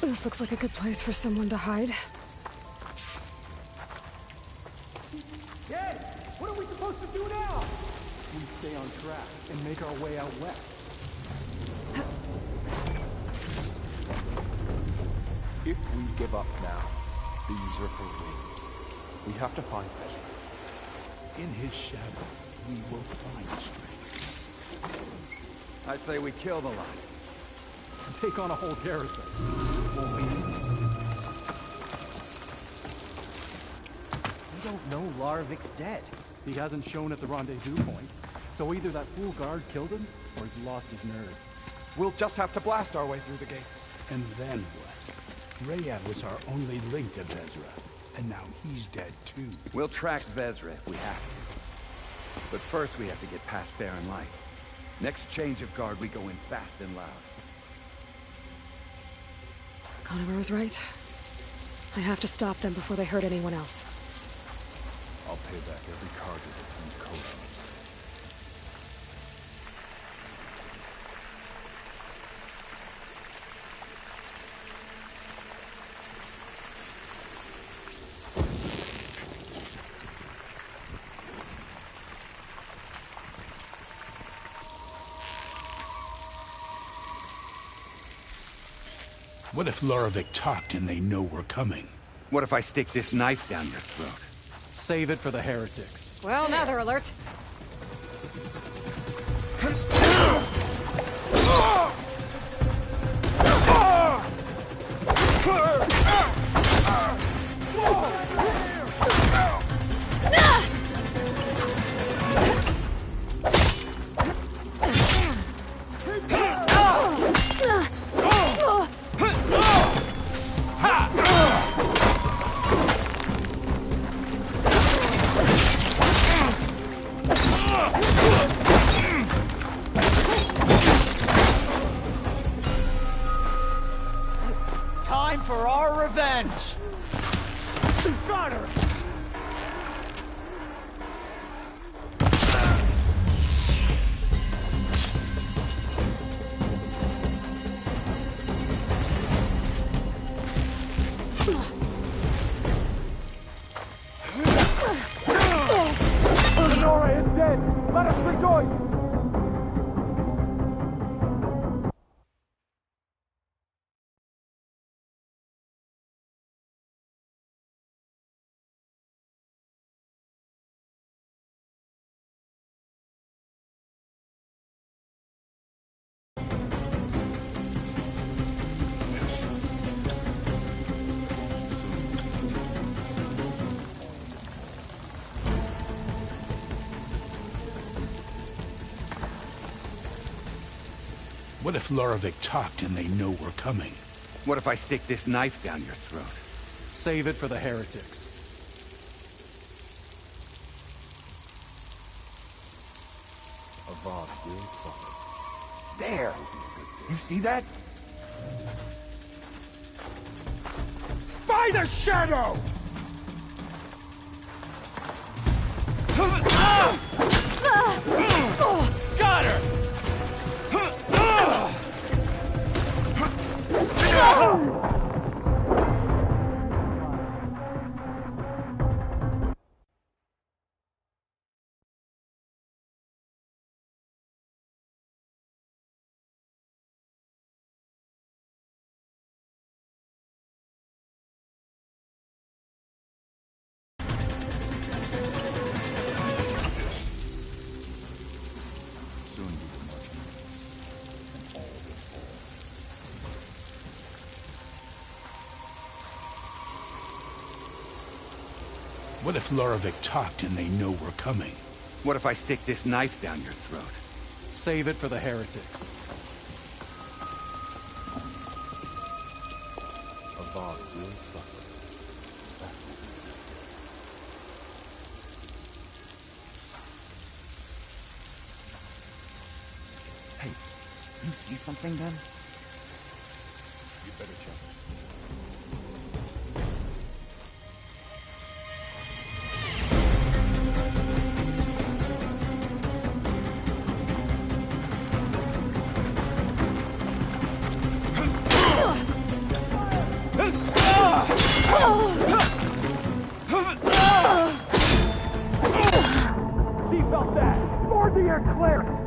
This looks like a good place for someone to hide. Yes! What are we supposed to do now? We stay on track and make our way out west. If we give up now, these are for wings. We have to find Ezra. In his shadow, we will find strength. I say we kill the lot. Take on a whole garrison. Won't we? We don't know Larovik's dead. He hasn't shown at the rendezvous point. So either that fool guard killed him, or he's lost his nerve. We'll just have to blast our way through the gates. And then what? Rayad was our only link to Vezra. And now he's dead too. We'll track Vezra if we have to. But first we have to get past Barren Light. Next change of guard, we go in fast and loud. Conover was right. I have to stop them before they hurt anyone else. I'll pay back every cargo that comes coast. What if Larovik talked and they know we're coming? What if I stick this knife down your throat? Save it for the heretics. Well, now they're alert. Time for our revenge! Got her! Lenora is dead! Let us rejoice! What if Loravik talked and they know we're coming? What if I stick this knife down your throat? Save it for the heretics. There! You see that? By the shadow! Got her! What if Loravik talked and they know we're coming? What if I stick this knife down your throat? Save it for the heretics. Avad will suffer. Hey, you see something then? You better check. She felt that! Board the air clear!